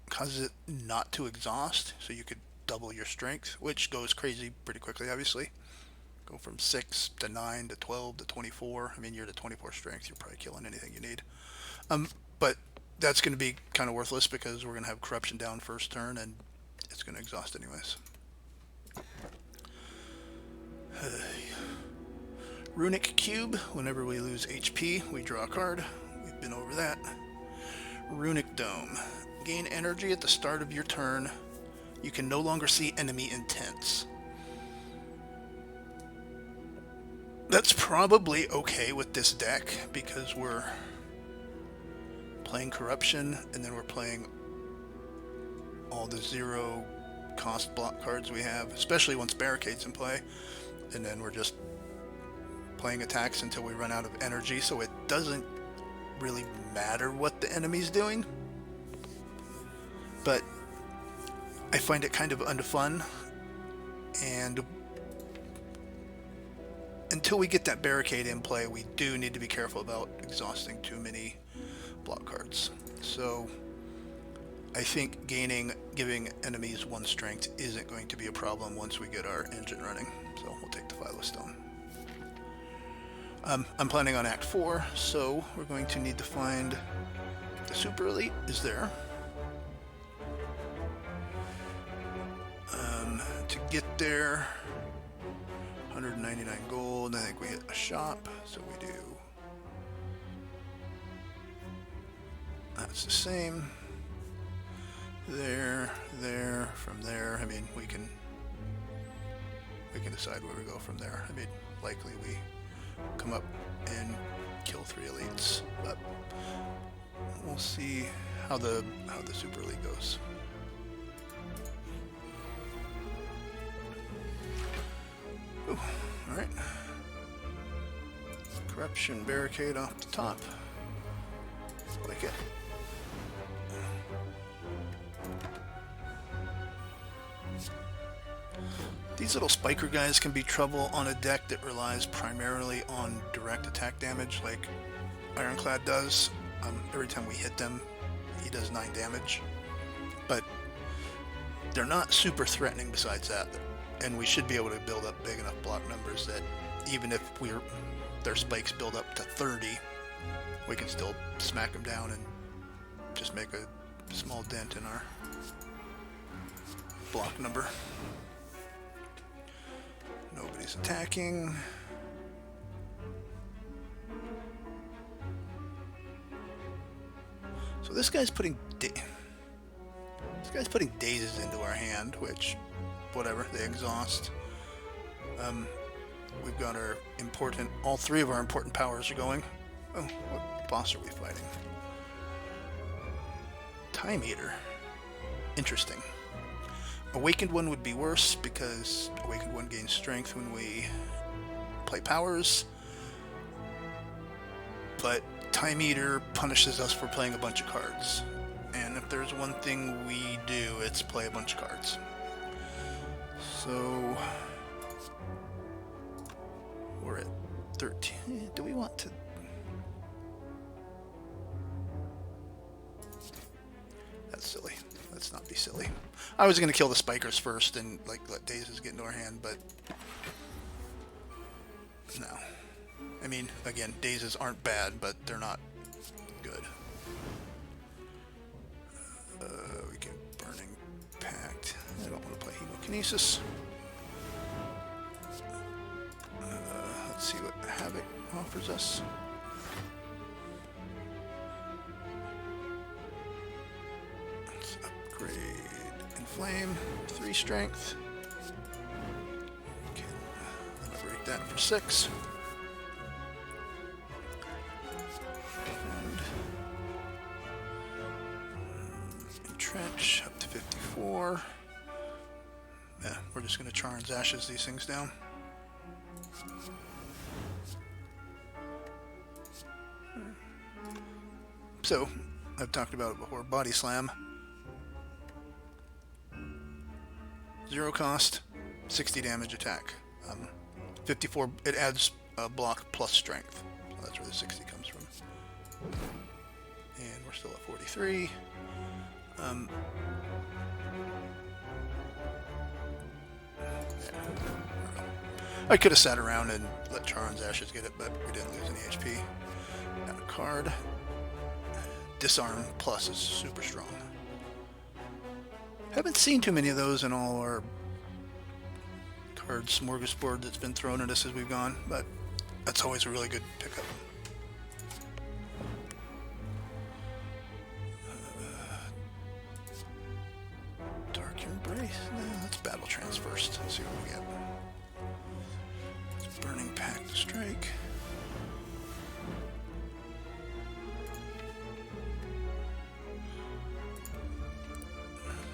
causes it not to exhaust, so you could double your strength, which goes crazy pretty quickly, obviously. Go from 6 to 9 to 12 to 24. I mean, you're to 24 strength, you're probably killing anything you need. But that's going to be kind of worthless because we're going to have corruption down first turn, and it's going to exhaust anyways. Runic Cube. Whenever we lose HP, we draw a card. We've been over that. Runic Dome. Gain energy at the start of your turn. You can no longer see enemy intents. That's probably okay with this deck because we're playing Corruption and then we're playing all the 0 cost block cards we have, especially once Barricade's in play, and then we're just playing attacks until we run out of energy, so it doesn't really matter what the enemy's doing. But I find it kind of unfun, and until we get that Barricade in play, we do need to be careful about exhausting too many block cards. So I think giving enemies 1 strength isn't going to be a problem once we get our engine running. So we'll take the Phylostone. I'm planning on Act 4, so we're going to need to find the Super Elite is there. To get there, 199 gold. I think we hit a shop, so we do. That's the same. There, from there. I mean, we can decide where we go from there. I mean, likely we come up and kill 3 elites, but we'll see how the Super Elite goes. Ooh, all right. Corruption Barricade off the top. Like it. These little spiker guys can be trouble on a deck that relies primarily on direct attack damage like Ironclad does. Every time we hit them, he does 9 damage. But they're not super threatening besides that. And we should be able to build up big enough block numbers that even if their spikes build up to 30, we can still smack them down and just make a small dent in our block number. Nobody's attacking. So this guy's putting dazes into our hand, which, whatever, they exhaust. We've got our important, all 3 of our important powers are going. Oh, what boss are we fighting? Time Eater. Interesting. Awakened One would be worse because Awakened One gains strength when we play powers, but Time Eater punishes us for playing a bunch of cards. And if there's one thing we do, it's play a bunch of cards. So we're at 13. Do we want to... That's silly. Let's not be silly. I was going to kill the spikers first and let dazes get into our hand, but no. I mean, again, dazes aren't bad, but they're not good. We can Burning Pact. I don't want to play Hemokinesis. Let's see what Havoc offers us. Let's upgrade Inflame, 3 strength. Okay, I'm gonna break that for 6. And Entrench up to 54. Yeah, we're just gonna Char and Ashes these things down. So, I've talked about it before, Body Slam. 0 cost, 60 damage attack. 54. It adds block plus strength. So that's where the 60 comes from. And we're still at 43. I could have sat around and let Charon's Ashes get it, but we didn't lose any HP. Got a card. Disarm plus is super strong. Haven't seen too many of those in all our card smorgasbord that's been thrown at us as we've gone, but that's always a really good pickup. Dark Embrace? No, let's Battle Trance first. Let's see what we get. Burning Pact to strike.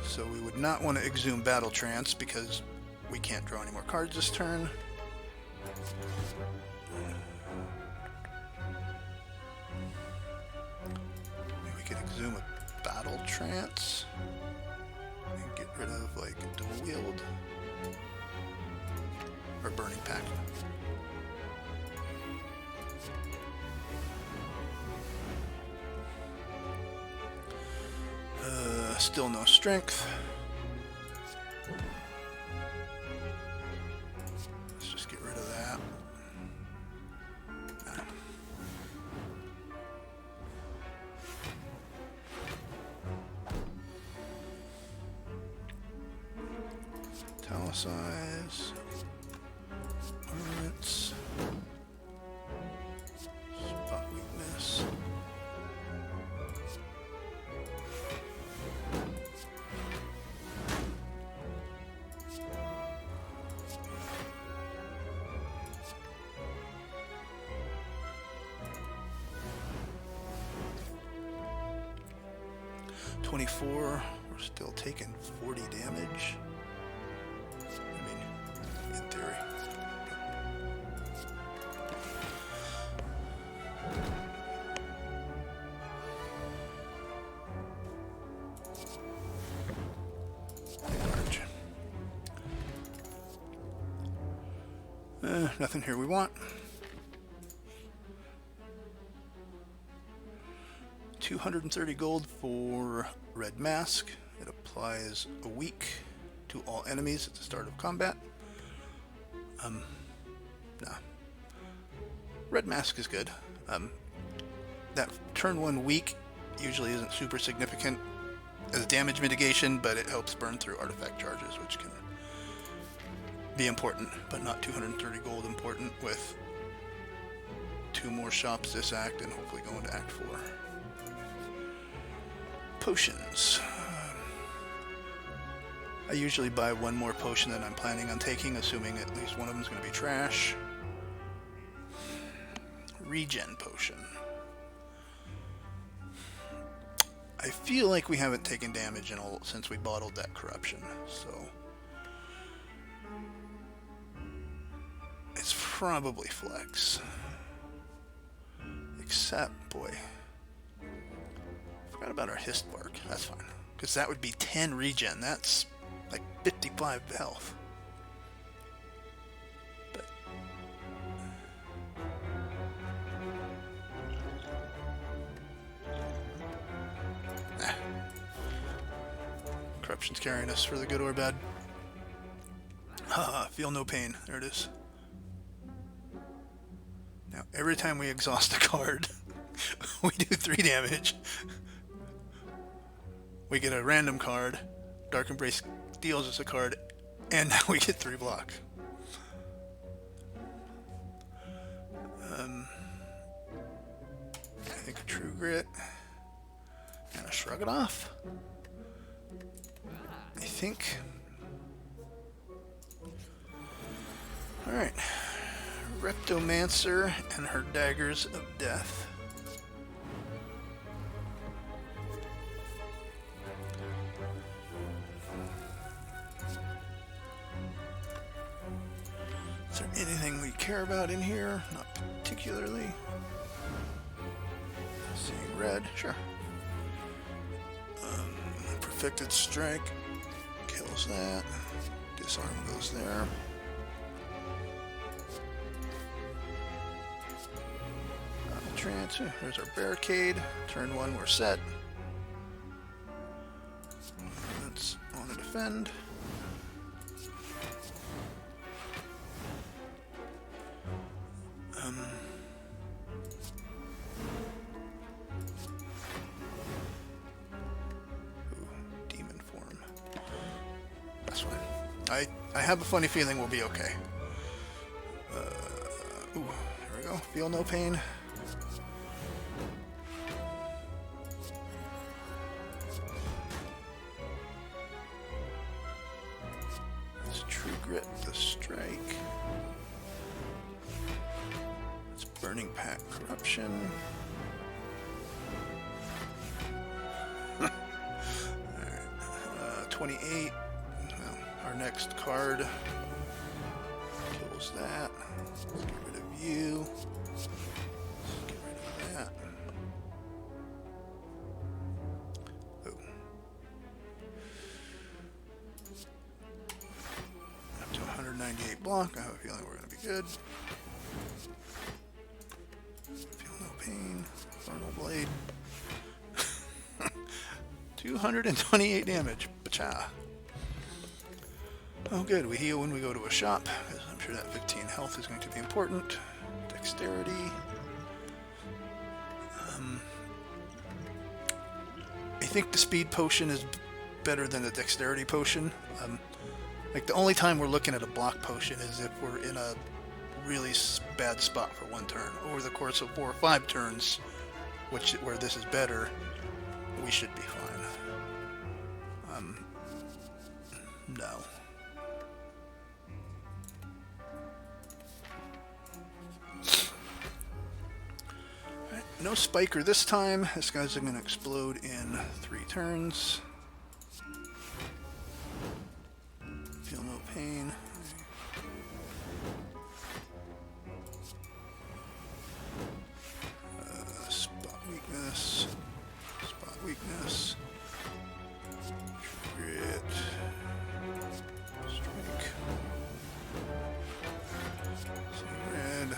So we would not want to exhume Battle Trance because we can't draw any more cards this turn. Maybe we could exhume a Battle Trance and get rid of like Dual Wield or Burning Pact. Still no strength. Let's just get rid of that. Italicize. Ornaments. Spot weakness. We're still taking 40 damage. I mean, in theory. Nothing here we want. 230 gold for Red Mask. It applies a week to all enemies at the start of combat. Nah. Red Mask is good. That turn 1 week usually isn't super significant as damage mitigation, but it helps burn through artifact charges, which can be important, but not 230 gold important with 2 more shops this act and hopefully go into Act 4. Potions. I usually buy 1 more potion than I'm planning on taking, assuming at least one of them is going to be trash. Regen potion. I feel like we haven't taken damage since we bottled that corruption, so it's probably flex. Except, boy, forgot about our Hist Bark. That's fine, because that would be 10 regen. That's like 55 health. But corruption's carrying us for the good or bad. Haha, feel no pain. There it is. Now, every time we exhaust a card, we do 3 damage. We get a random card. Dark Embrace deals us a card, and now we get 3 block. I think a True Grit. And a Shrug It Off. I think. Alright. Reptomancer and her Daggers of Death. Is there anything we care about in here? Not particularly. Seeing red, sure. Perfected Strike kills that. Disarm goes there. trance. There's our barricade. Turn 1, we're set. Let's on to defend. Demon form. That's fine. I have a funny feeling we'll be okay. Ooh, here we go. Feel no pain. Let's true grit the strike. It's burning pack corruption. Alright, 28. Well, our next card kills that. Let's get rid of you. Let's get rid of that. Oh. Up to 198 block. I have a feeling we're going to be good. Feel no pain. Thermal blade. 228 damage. Bacha. Oh good, we heal when we go to a shop. I'm sure that 15 health is going to be important. Dexterity. I think the speed potion is better than the dexterity potion. Like the only time we're looking at a block potion is if we're in a really bad spot for one turn. Over the course of 4 or 5 turns, where this is better, we should be fine. No. Right, no spiker this time. This guy's going to explode in 3 turns. Feel no pain. Spot weakness. Spot weakness. Grit. Strike. See red.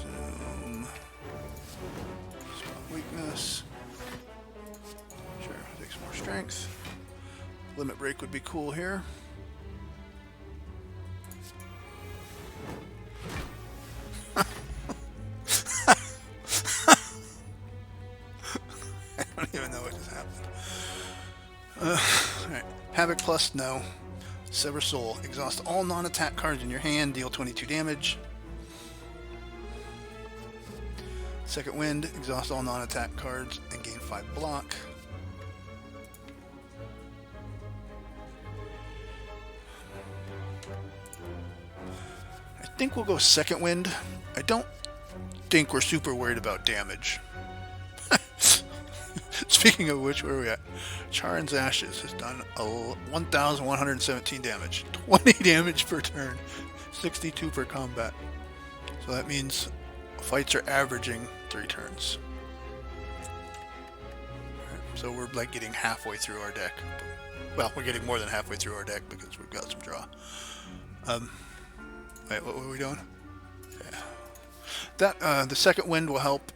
Zoom. Spot weakness. Sure, take some more strength. Limit break would be cool here. I don't even know what just happened. Alright. Havoc plus, no. Sever Soul. Exhaust all non-attack cards in your hand. Deal 22 damage. Second Wind. Exhaust all non-attack cards and gain 5 block. I think we'll go Second Wind. I don't think we're super worried about damage. Speaking of which, where are we at? Charon's Ashes has done 1,117 damage. 20 damage per turn. 62 per combat. So that means fights are averaging 3 turns. Right, so we're like getting halfway through our deck. Well, we're getting more than halfway through our deck because we've got some draw. Wait, what were we doing? Yeah. That, the Second Wind will help.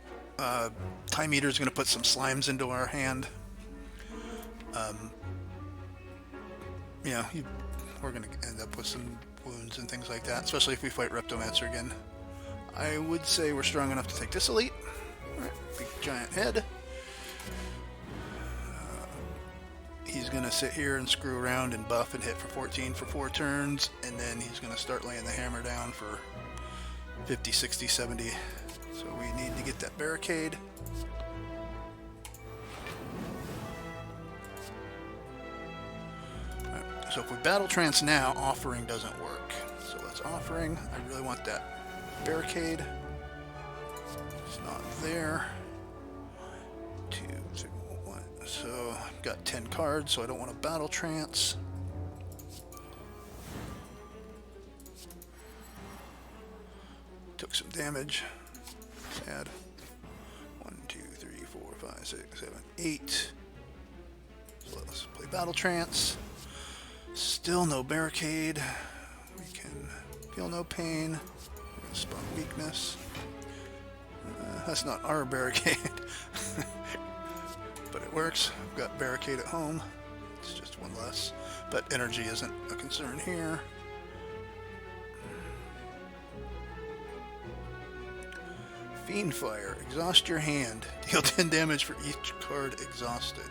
Time Eater is going to put some slimes into our hand. We're going to end up with some wounds and things like that, especially if we fight Reptomancer again. I would say we're strong enough to take this elite. Alright, big giant head. He's going to sit here and screw around and buff and hit for 14 for 4 turns, and then he's going to start laying the hammer down for 50, 60, 70. So we need to get that barricade. Right, so if we battle trance now, offering doesn't work. So let's offering. I really want that barricade. It's not there. 2, 3, 1. So I've got 10 cards, so I don't want to battle trance. Took some damage. Sad. 1, 2, 3, 4, 5, 6, 7, 8. So let's play battle trance. Still no barricade. We can Feel no pain. We're gonna spawn weakness. That's not our barricade. But it works. I've got barricade at home. It's just one less. But energy isn't a concern here. Fiend Fire. Exhaust your hand. Deal 10 damage for each card exhausted.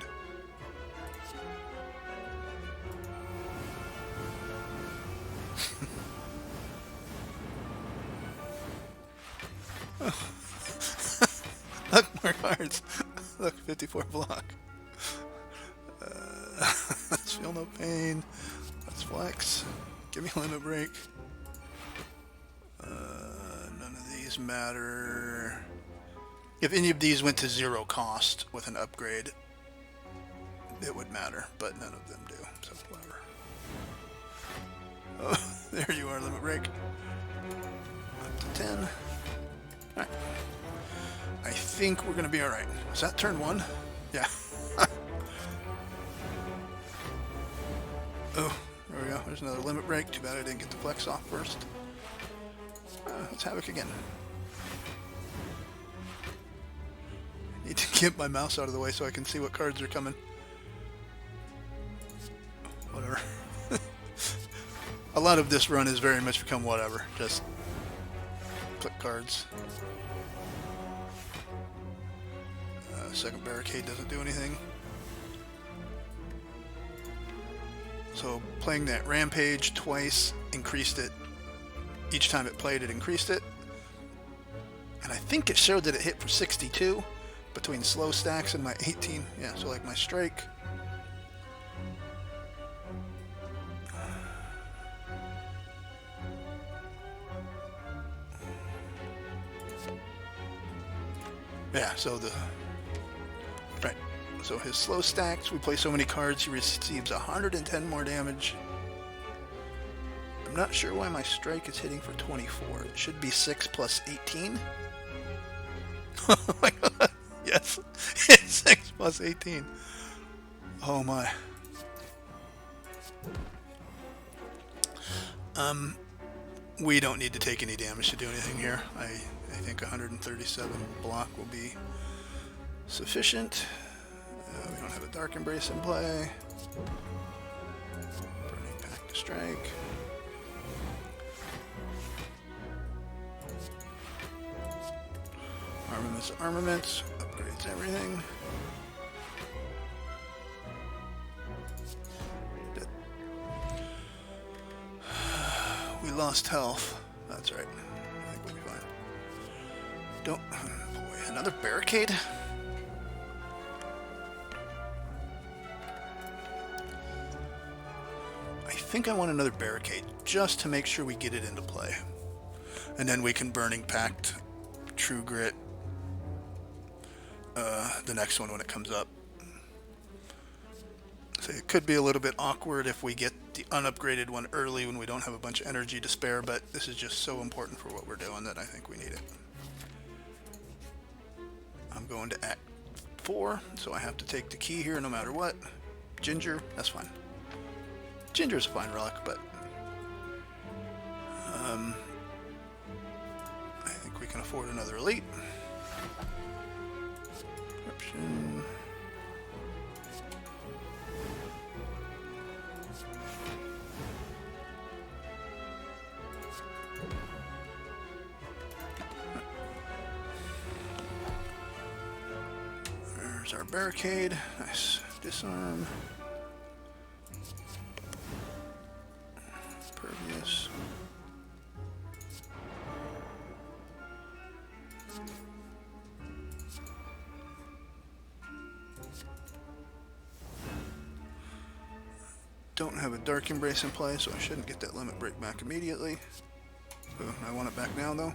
Look, more cards. Look, 54 block. Let's feel no pain. Let's flex. Give me a limit break. None of these matter. If any of these went to 0 cost with an upgrade, it would matter, but none of them do, so whatever. Oh, there you are, limit break. Up to 10. Alright. I think we're going to be alright. Was that turn 1? Yeah. Oh, there we go. There's another limit break. Too bad I didn't get the flex off first. Let's Havoc again. Need to get my mouse out of the way so I can see what cards are coming. Whatever. A lot of this run has very much become whatever. Just click cards. Second barricade doesn't do anything. So playing that Rampage twice increased it. Each time it played, it increased it. And I think it showed that it hit for 62 between slow stacks and my 18. Yeah, so like my strike. Yeah, so the... Right. So his slow stacks, we play so many cards, he receives 110 more damage. I'm not sure why my strike is hitting for 24. It should be 6 plus 18. Oh my god. Yes. It's 6 plus 18. Oh my. We don't need to take any damage to do anything here. I think 137 block will be sufficient. We don't have a Dark Embrace in play. Burning Pact to strike. Armaments, armaments. Upgrades everything. Dead. We lost health. That's right. I think we'll be fine. Don't... Boy, another barricade? I think I want another barricade just to make sure we get it into play. And then we can Burning Pact, True Grit, the next one when it comes up. So it could be a little bit awkward if we get the unupgraded one early when we don't have a bunch of energy to spare, but this is just so important for what we're doing that I think we need it. I'm going to Act 4, so I have to take the key here no matter what. Ginger, that's fine. Ginger's a fine relic, but I think we can afford another elite. Corruption. There's our barricade. Nice. Disarm. Pervious. Don't have a Dark Embrace in play, so I shouldn't get that limit break back immediately. Ooh, I want it back now, though.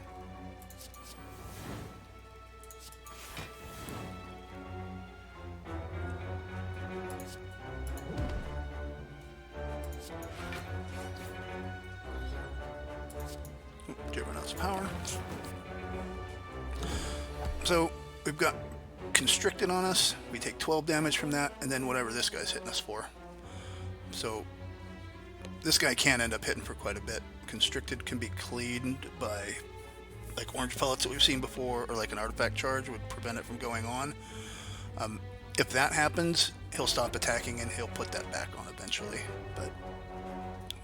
Juggernaut's power. So we've got Constricted on us. We take 12 damage from that, and then whatever this guy's hitting us for. So this guy can end up hitting for quite a bit. Constricted can be cleaned by like orange pellets that we've seen before, or like an artifact charge would prevent it from going on. If that happens, he'll stop attacking and he'll put that back on eventually, but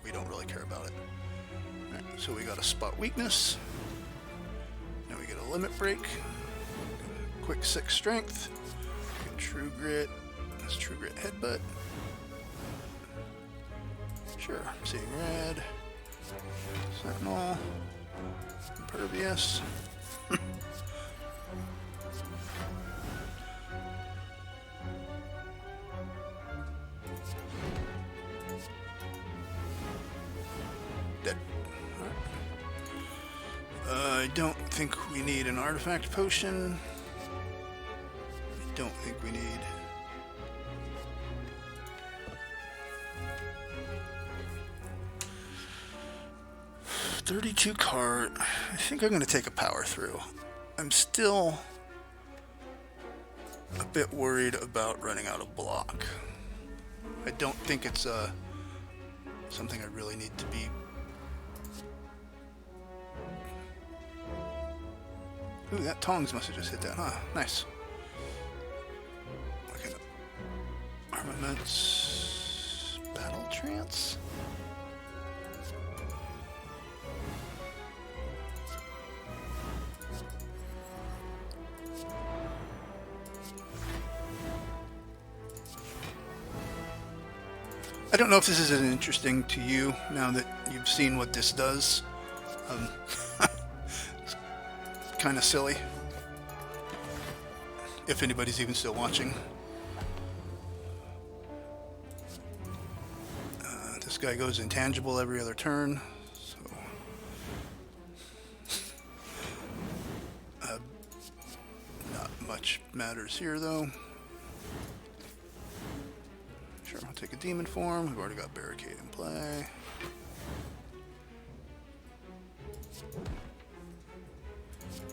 we don't really care about it. Alright, so we got a spot weakness. Now we get a limit break. Quick 6 strength. Get true grit. That's true grit headbutt. Sure, seeing red. Sentinel. Impervious. Dead. Right. I don't think we need an artifact potion. I don't think we need. $32 card. I think I'm going to take a power through. I'm still a bit worried about running out of block. I don't think it's something I really need to be. Ooh, that tongs must have just hit that, huh? Nice. Okay. Armaments. Battle trance. I don't know if this is as interesting to you now that you've seen what this does. It's kind of silly. If anybody's even still watching. This guy goes intangible every other turn. So, not much matters here though. Sure, I'll take a demon form. We've already got barricade in play.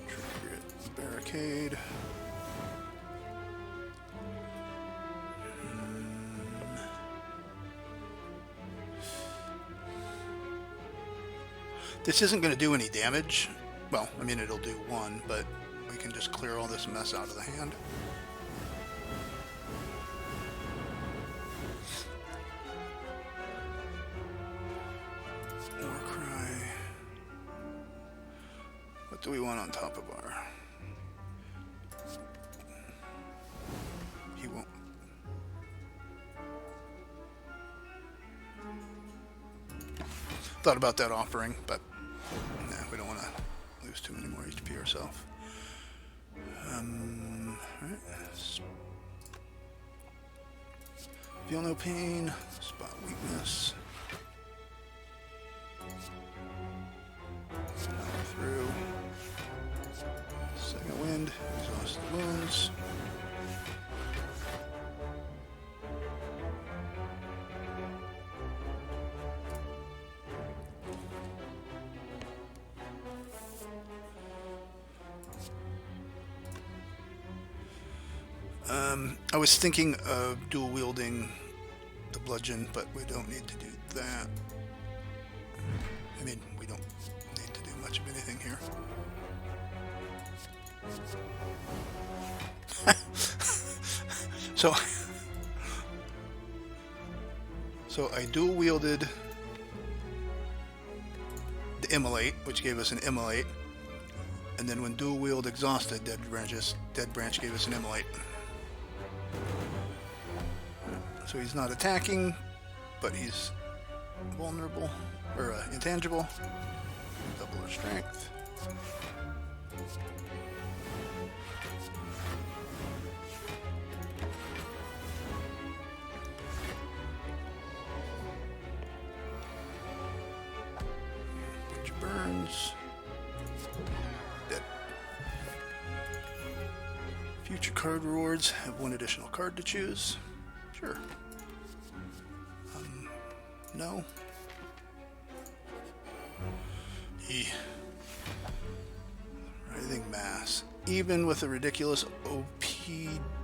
Trigger it. Barricade. This isn't going to do any damage. Well, I mean, it'll do 1, but we can just clear all this mess out of the hand. What do we want on top of our? He won't. Thought about that offering, but nah, we don't want to lose too many more HP ourselves. Alright. Feel no pain. Spot weakness. Through. Second wind, exhaust the wounds. I was thinking of dual wielding the bludgeon, but we don't need to do that. I mean, we don't need to do much of anything here. So I dual wielded the immolate, which gave us an immolate, and then when dual wield exhausted, dead branch gave us an immolate. So he's not attacking, but he's vulnerable or intangible. Double our strength. Bunch of burns. Dead. Future card rewards have 1 additional card to choose. Sure. No. Writhing mass. Even with a ridiculous OP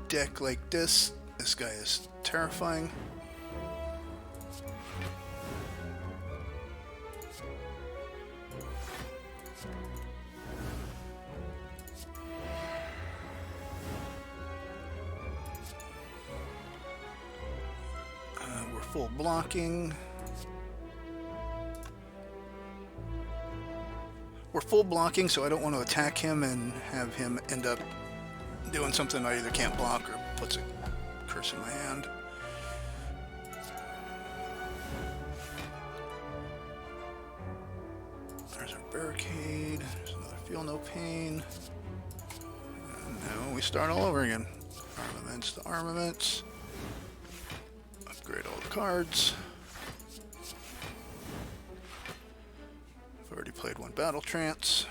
deck like this guy is terrifying. full blocking. We're full blocking, so I don't want to attack him and have him end up doing something I either can't block or puts a curse in my hand. There's our barricade. There's another feel no pain. And now we start all over again. Armaments to armaments. Upgrade all the cards. I've already played one battle trance.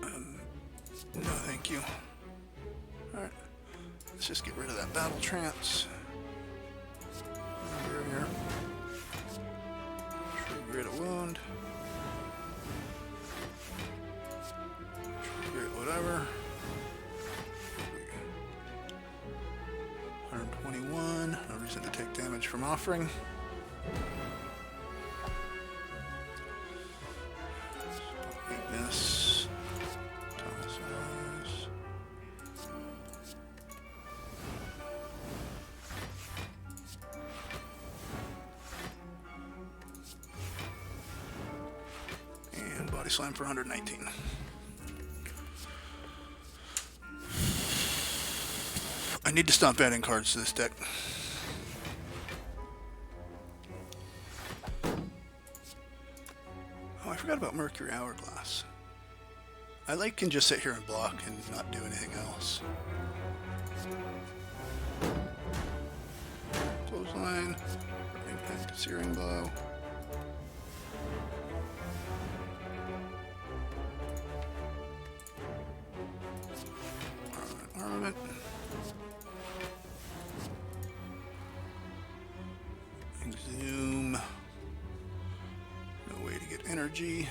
No, thank you. Alright. Let's just get rid of that battle trance. Over here. Trigger a wound. Trigger whatever. 121. No reason to take damage from offering. Weakness. Thomas Eyes. And body slam for 119. I need to stop adding cards to this deck. Oh, I forgot about Mercury Hourglass. I can just sit here and block and not do anything else. Clothesline, impact, searing blow. Armament. Exhume. No way to get energy.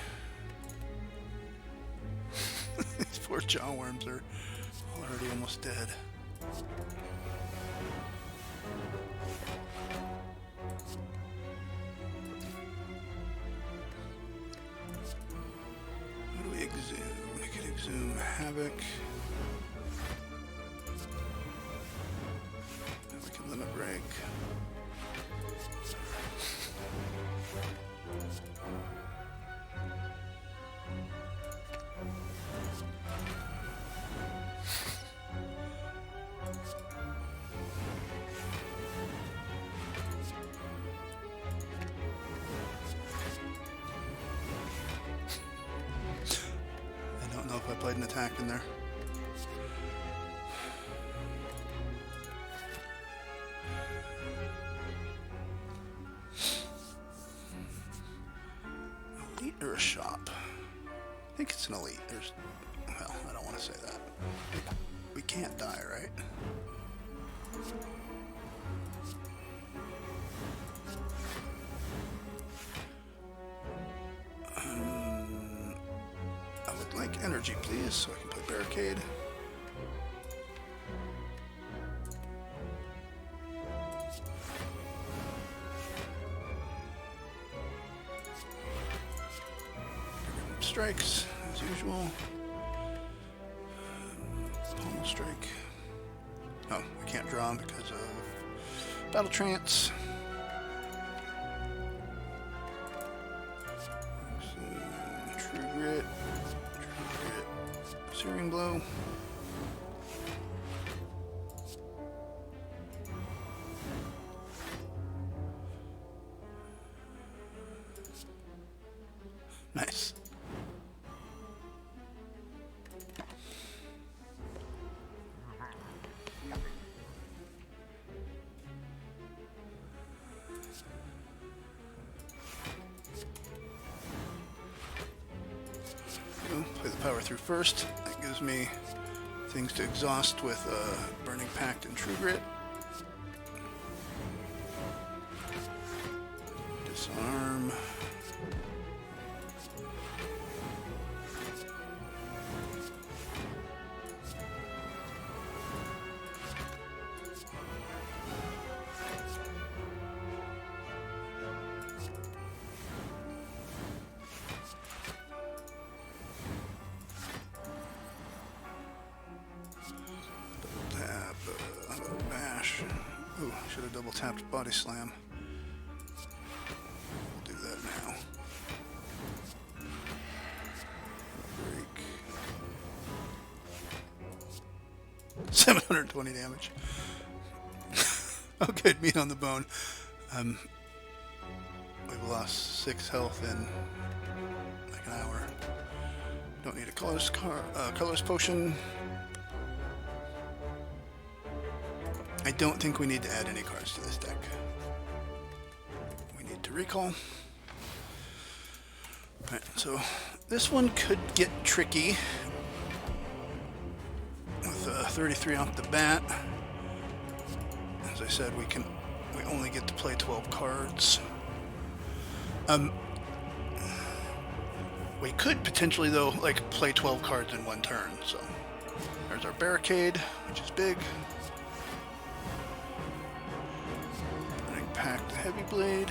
These poor jawworms are already almost dead. What do we exhume? We can exhume Havoc. And we can limit break. I don't know if I played an attack in there. Elite or a shop? I think it's an elite. Well, I don't want to say that. We can't die, right? I would like energy, please, so I can play barricade. Strikes, as usual. Pommel strike. Oh, I can't draw them because of battle trance. True grit. Searing blow. Nice. Play the power through first. That gives me things to exhaust with Burning Pact and True Grit. Disarm. should have double tapped body slam. We'll do that now. Break. 720 damage. Oh, good, meat on the bone. We've lost 6 health in like an hour. Don't need a colorless potion. I don't think we need to add any cards to this deck. We need to recall. Alright, so this one could get tricky with 33 off the bat. As I said, we only get to play 12 cards. We could potentially, though, like play 12 cards in one turn. So there's our barricade, which is big. Pack the heavy blade.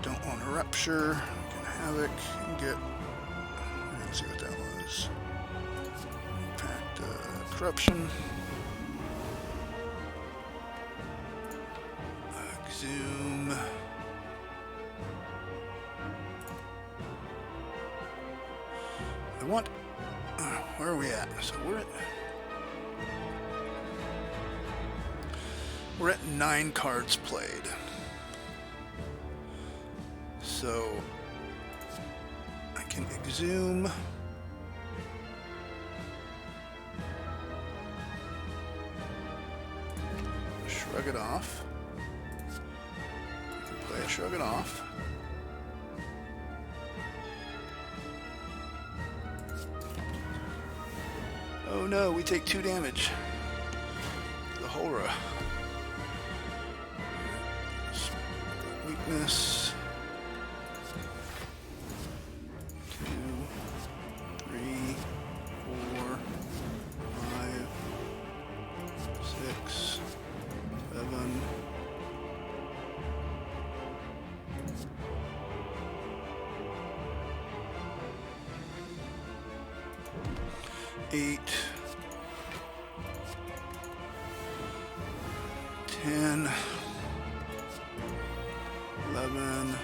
Don't want to rupture. Get havoc and get. Let's see what that was. Pack the corruption. Zoom. I want. Where are we at? So we're at 9 cards played. So I can exhume. Shrug it off. I can play a shrug it off. Oh no, we take 2 damage. The Hora. Weakness. 2, 3, 4, 5, 6, 7. 8, 10, 11,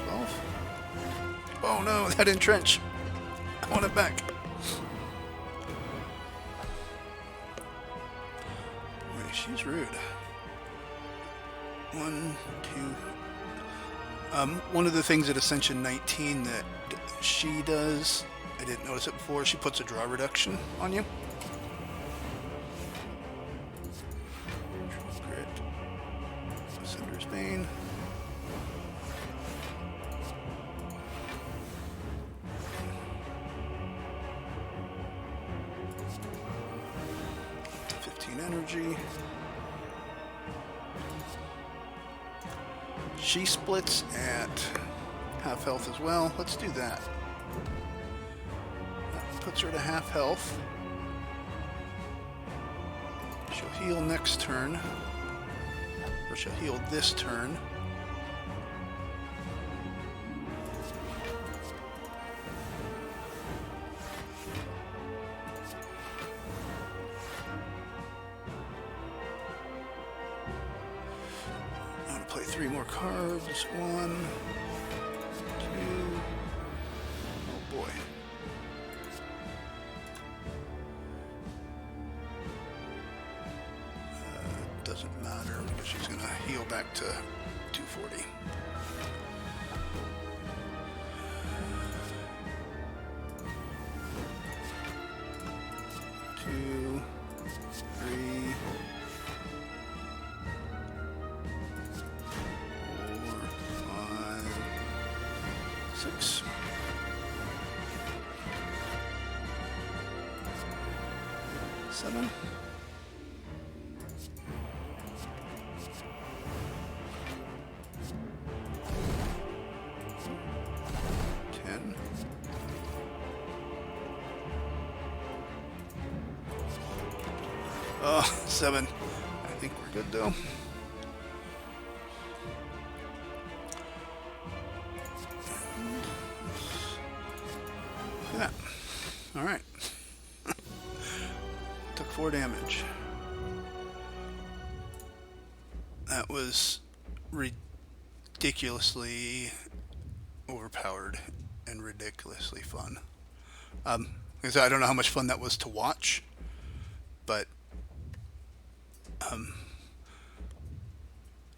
12. Oh no, that entrench. I want it back. Wait, she's rude. 1, 2. One of the things at Ascension 19 that she does, I didn't notice it before, she puts a draw reduction on you. Crit. Cinder's Bane. Energy. She splits at half health as well. Let's do that. That puts her to half health. She'll heal next turn. Or she'll heal this turn. Play 3 more cards. 1, 2. Oh boy. Doesn't matter because she's gonna heal back to 240. Two, 3. 6. 7. 10. 7. I think we're good though. Look at that. All right. 4 damage. That was ridiculously overpowered and ridiculously fun. Because I don't know how much fun that was to watch, but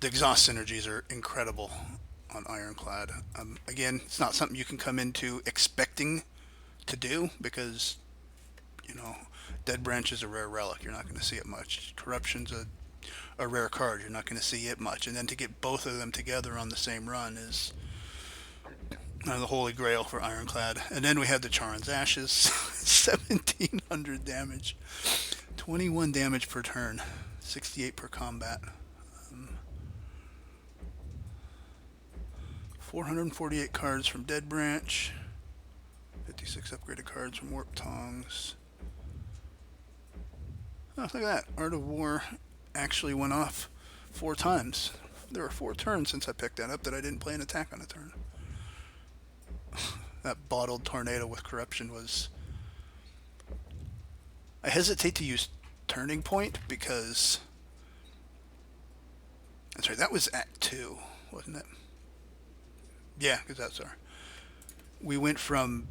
the exhaust synergies are incredible on Ironclad. Again, it's not something you can come into expecting to do because, you know, Dead Branch is a rare relic. You're not going to see it much. Corruption's a rare card. You're not going to see it much. And then to get both of them together on the same run is the holy grail for Ironclad. And then we had the Charon's Ashes, 1700 damage, 21 damage per turn, 68 per combat. 448 cards from Dead Branch, 56 upgraded cards from Warp Tongs. Oh, look at that. Art of War actually went off 4 times. There were 4 turns since I picked that up that I didn't play an attack on a turn. That bottled tornado with corruption was... I hesitate to use Turning Point because... That's right, that was Act 2, wasn't it? Yeah, because that's our... We went from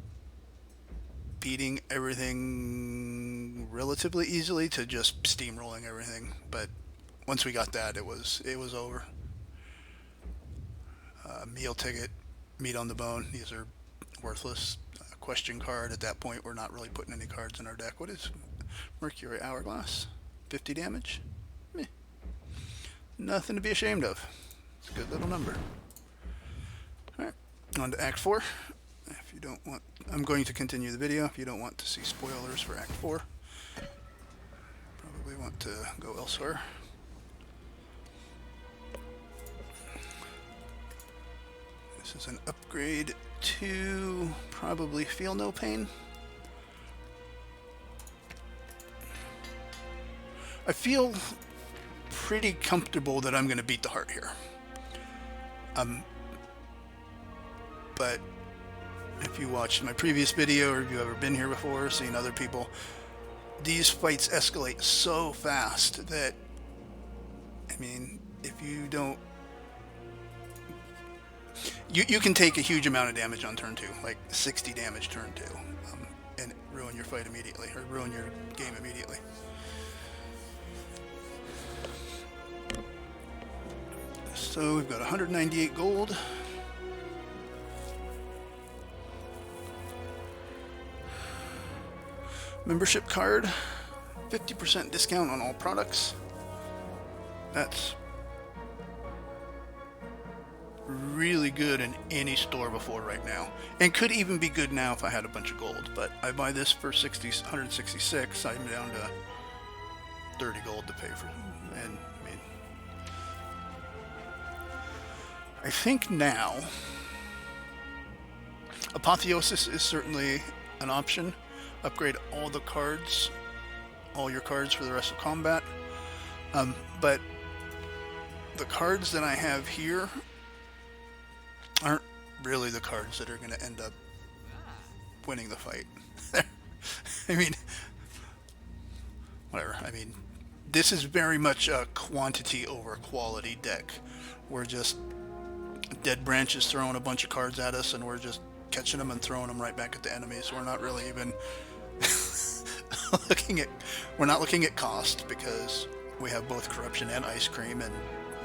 beating everything relatively easily to just steamrolling everything, but once we got that, it was over. Meal Ticket, Meat on the Bone, these are worthless. Question card, at that point we're not really putting any cards in our deck. What is Mercury Hourglass? 50 damage? Meh. Nothing to be ashamed of. It's a good little number. Alright, on to Act 4. If you don't want, I'm going to continue the video. If you don't want to see spoilers for Act 4, probably want to go elsewhere. This is an upgrade to probably Feel No Pain. I feel pretty comfortable that I'm going to beat the heart here. But if you watched my previous video, or if you've ever been here before, seen other people, these fights escalate so fast that, I mean, if you don't... You can take a huge amount of damage on turn 2, like 60 damage turn 2, and ruin your fight immediately, or ruin your game immediately. So we've got 198 gold. Membership card, 50% discount on all products. That's really good in any store before right now, and could even be good now if I had a bunch of gold, but I buy this for 166. I'm down to 30 gold to pay for, and I mean, I think now Apotheosis is certainly an option. Upgrade all the cards, all your cards for the rest of combat, but the cards that I have here aren't really the cards that are going to end up winning the fight. I mean, whatever. I mean, this is very much a quantity over quality deck. We're just Dead Branch is throwing a bunch of cards at us, and we're just catching them and throwing them right back at the enemies. We're not really even we're not looking at cost, because we have both Corruption and Ice Cream, and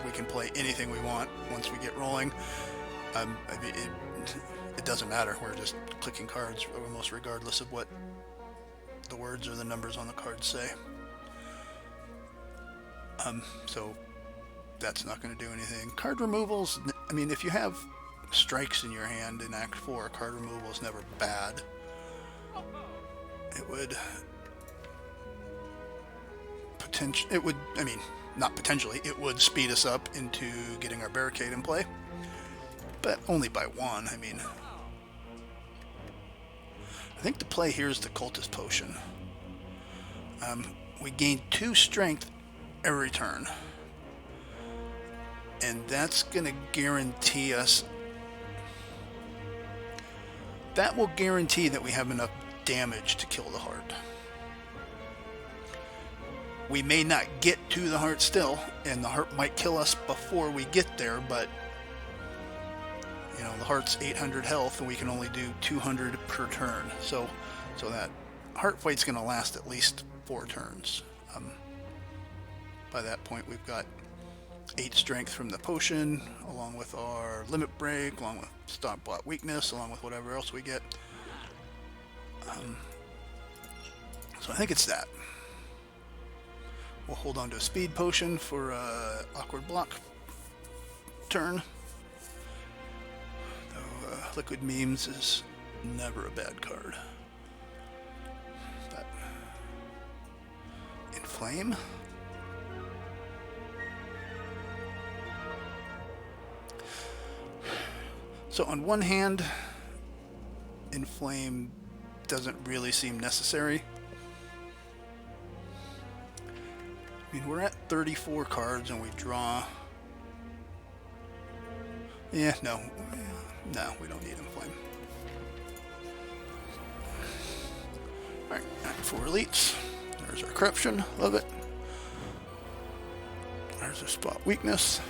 we can play anything we want once we get rolling. I mean, it doesn't matter. We're just clicking cards almost regardless of what the words or the numbers on the cards say. So that's not going to do anything. Card removals, I mean, if you have strikes in your hand in Act 4, card removal is never bad. It would I mean, not potentially, it would speed us up into getting our barricade in play, but only by 1. I mean, I think the play here is the Cultist Potion. We gain 2 strength every turn, and that's going to guarantee us, that will guarantee that we have enough damage to kill the heart. We may not get to the heart still, and the heart might kill us before we get there, but you know, the heart's 800 health and we can only do 200 per turn. So that heart fight's going to last at least 4 turns. By that point, we've got 8 strength from the potion, along with our limit break, along with stop bot weakness, along with whatever else we get. So I think it's that. We'll hold on to a speed potion for awkward block turn. Though liquid memes is never a bad card. But inflame. So on one hand, inflame doesn't really seem necessary. I mean, we're at 34 cards and we draw... Yeah, no, we don't need inflame. Alright, 4 elites. There's our corruption, love it. There's our spot weakness.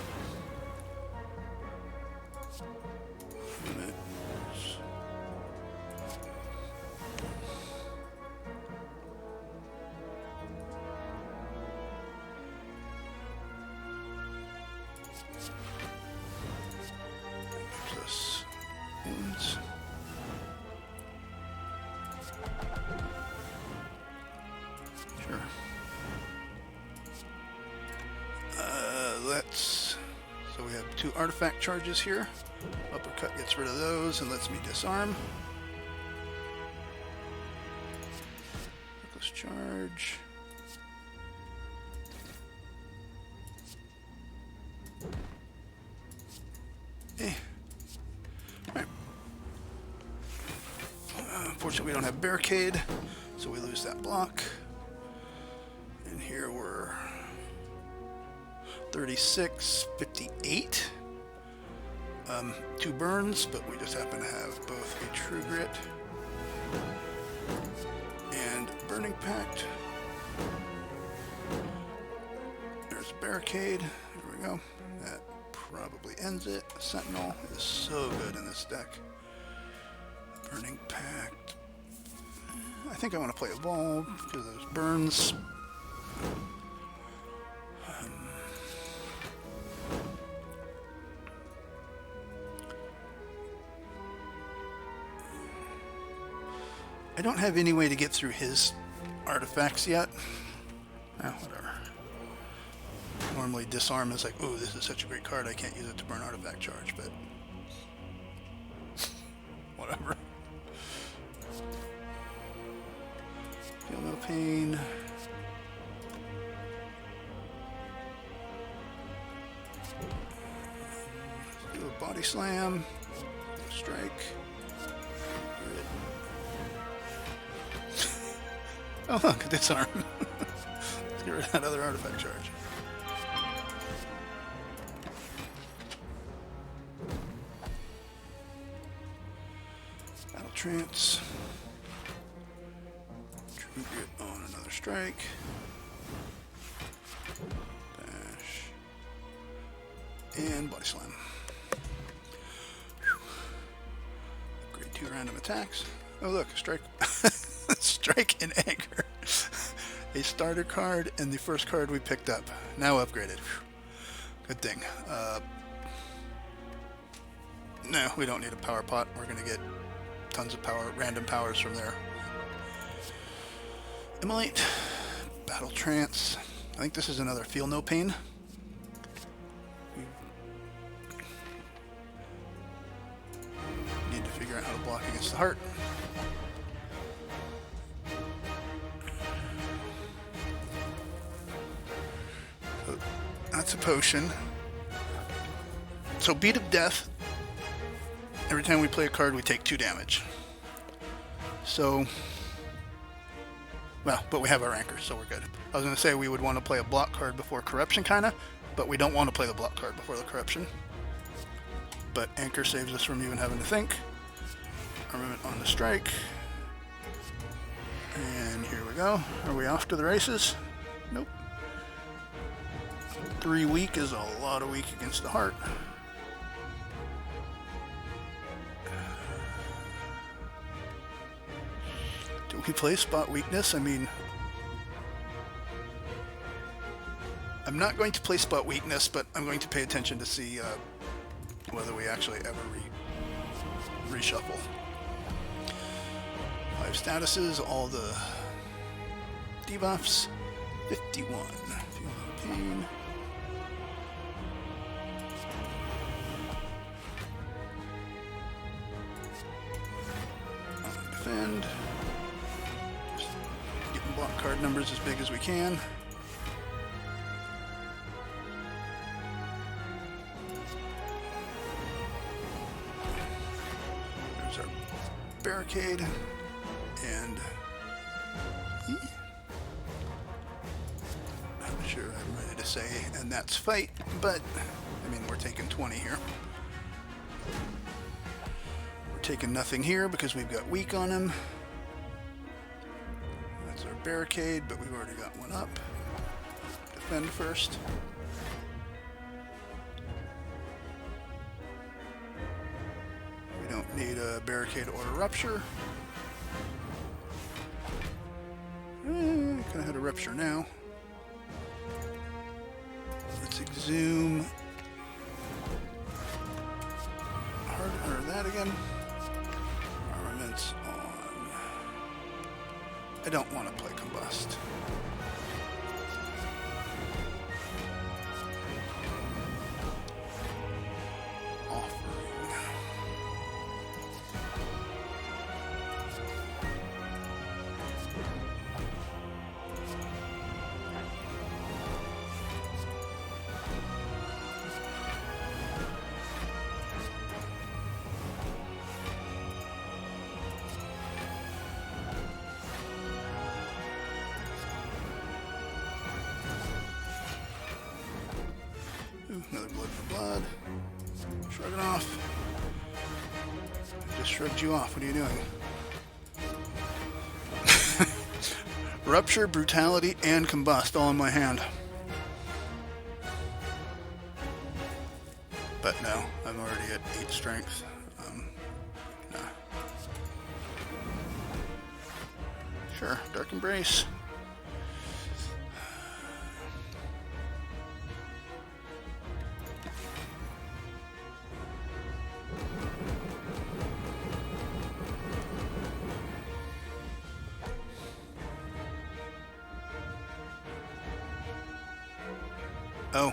So we have 2 artifact charges here. Uppercut gets rid of those and lets me disarm. Reckless charge. Alright. Unfortunately, we don't have barricade, so we lose that block. And here we're 36, 58. 2 burns, but we just happen to have both a True Grit and Burning Pact. There's a barricade. There we go. That probably ends it. Sentinel is so good in this deck. Burning Pact. I think I want to play Evolve because of those burns. I don't have any way to get through his artifacts yet. Whatever. Normally disarm is like, oh, this is such a great card, I can't use it to burn artifact charge, but whatever. Feel no pain. Let's do a body slam. Strike. Oh look, disarm. Let's get rid of that other artifact charge. Battle trance. True Grit on another strike. Dash. And body slam. Grade 2 random attacks. Oh look, strike. Strike and Anchor. A starter card and the first card we picked up. Now upgraded. Good thing. No, we don't need a power pot. We're going to get tons of power, random powers from there. Immolate. Battle Trance. I think this is another Feel No Pain. Need to figure out how to block against the heart. That's a potion. So Beat of Death, every time we play a card we take 2 damage. So, well, but we have our anchor, so we're good. I was going to say we would want to play a block card before corruption, kinda, but we don't want to play the block card before the corruption. But anchor saves us from even having to think. Armament on the strike. And here we go. Are we off to the races? Nope. 3 weak is a lot of weak against the heart. Do we play spot weakness? I mean, I'm not going to play spot weakness, but I'm going to pay attention to see whether we actually ever reshuffle. 5 statuses, all the debuffs. 51. Feeling pain. Defend. Just getting block card numbers as big as we can. There's our barricade. And I'm sure I'm ready to say, and that's fight, but I mean, we're taking 20 here. We're taking nothing here because we've got weak on him. That's our barricade, but we've already got one up. Defend first. We don't need a barricade or a rupture. Kind of had a rupture now. Let's exhume. Harder that again. Armaments on. I don't want to play combust. Another blood for blood. Shrug it off. Just shrugged you off. What are you doing? Rupture, brutality, and combust all in my hand. But no, I'm already at 8 strength. Nah. Sure, Dark Embrace. Oh,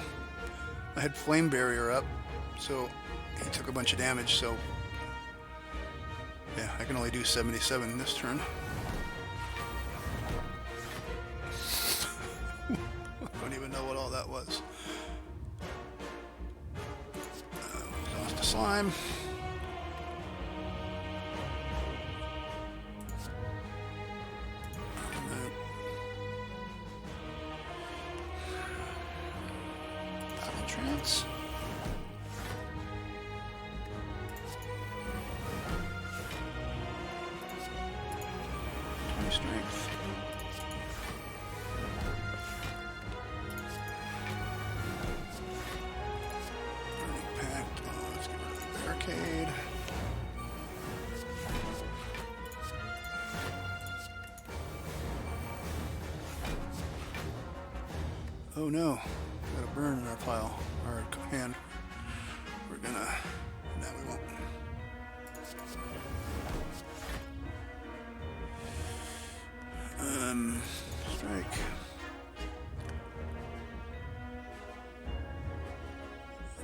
I had Flame Barrier up, so he took a bunch of damage, so yeah, I can only do 77 this turn. I don't even know what all that was. Exhaust the slime. Trance. 20 strength. Burning Pact. Oh, let's get rid of the barricade. Oh no. Got a burn in our pile, our hand. We're gonna. No, we won't. Strike.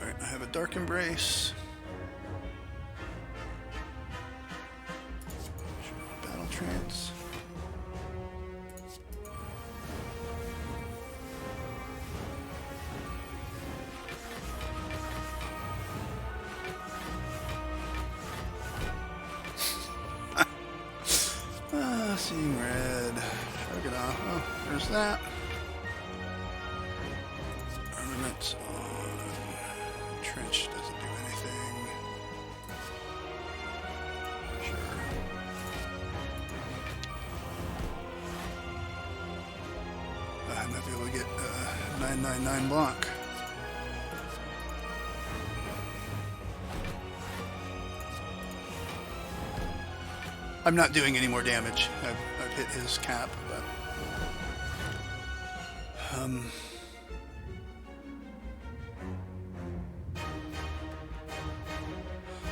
Alright, I have a Dark Embrace. Battle Trance. Seeing red. Shrug it off. Oh, there's that. Armaments on. Trench doesn't do anything. Sure. I might be able to get 999 block. I'm not doing any more damage. I've hit his cap, but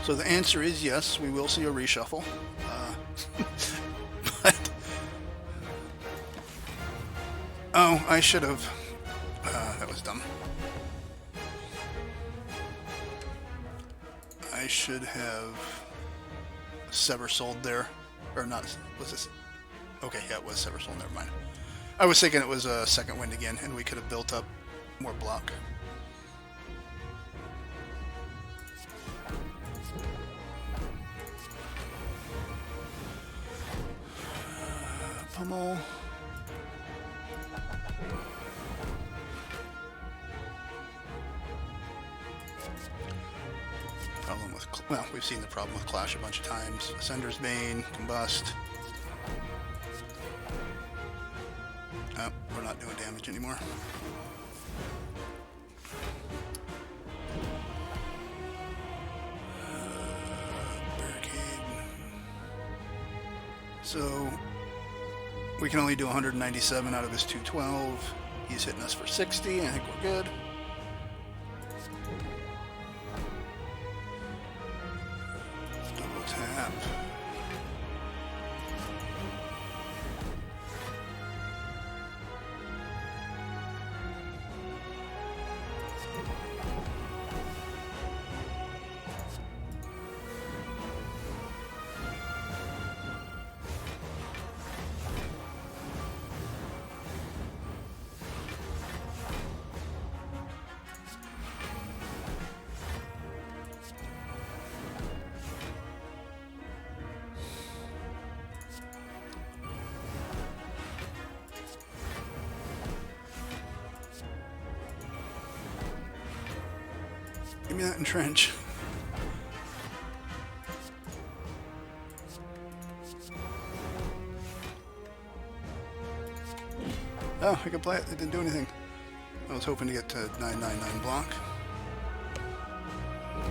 so the answer is yes, we will see a reshuffle. But oh, I should have. That was dumb. I should have Sever Sold there, or not? Was this? Okay, yeah, it was Sever Sold. Never mind. I was thinking it was a second wind again, and we could have built up more block. Pummel. Problem with, well, we've seen the problem with Clash a bunch of times. Ascender's Bane, Combust. Oh, we're not doing damage anymore. Barricade. So we can only do 197 out of his 212. He's hitting us for 60. I think we're good. Double tap. Give me that entrench. Oh, I can play it. It didn't do anything. I was hoping to get to 999 block.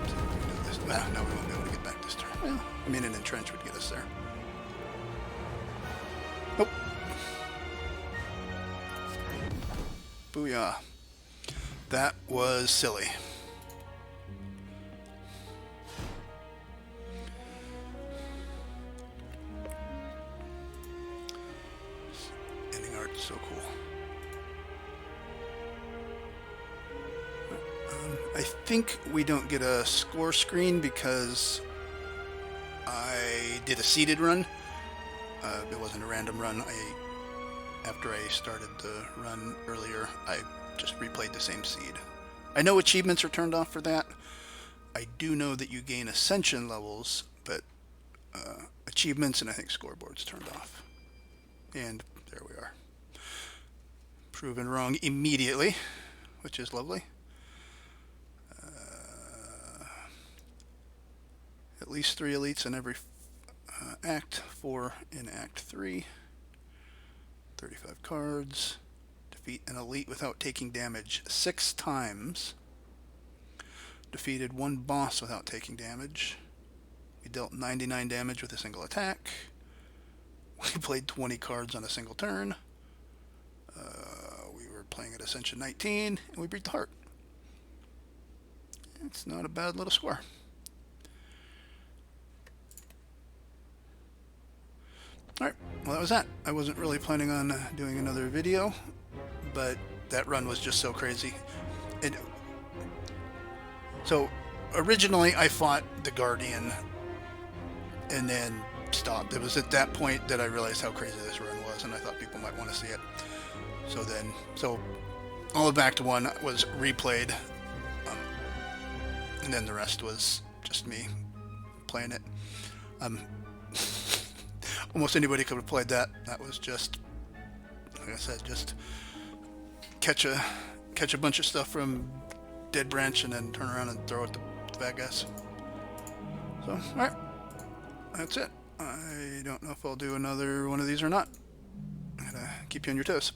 See if we can do this. Nah, no, we won't be able to get back this turn. Well, I mean, an entrench would get us there. Oh. Booyah. That was silly. Ending art is so cool. I think we don't get a score screen because I did a seeded run. It wasn't a random run. After I started the run earlier, I just replayed the same seed. I know achievements are turned off for that. I do know that you gain ascension levels, but achievements and I think scoreboard's turned off. And there we are. Proven wrong immediately, which is lovely. At least 3 elites in every act, 4 in Act 3. 35 cards. Defeat an elite without taking damage 6 times. Defeated 1 boss without taking damage. We dealt 99 damage with a single attack. We played 20 cards on a single turn. We were playing at Ascension 19, and we beat the heart. It's not a bad little score. Alright, well that was that. I wasn't really planning on doing another video, but that run was just so crazy. So originally I fought the Guardian and then stopped. It was at that point that I realized how crazy this run was, and I thought people might want to see it. So all of Act 1 was replayed, and then the rest was just me playing it. Almost anybody could have played that. That was just, like I said, just catch a bunch of stuff from Dead Branch and then turn around and throw it at the bad guys. So, alright. That's it. I don't know if I'll do another one of these or not. I'm gonna keep you on your toes.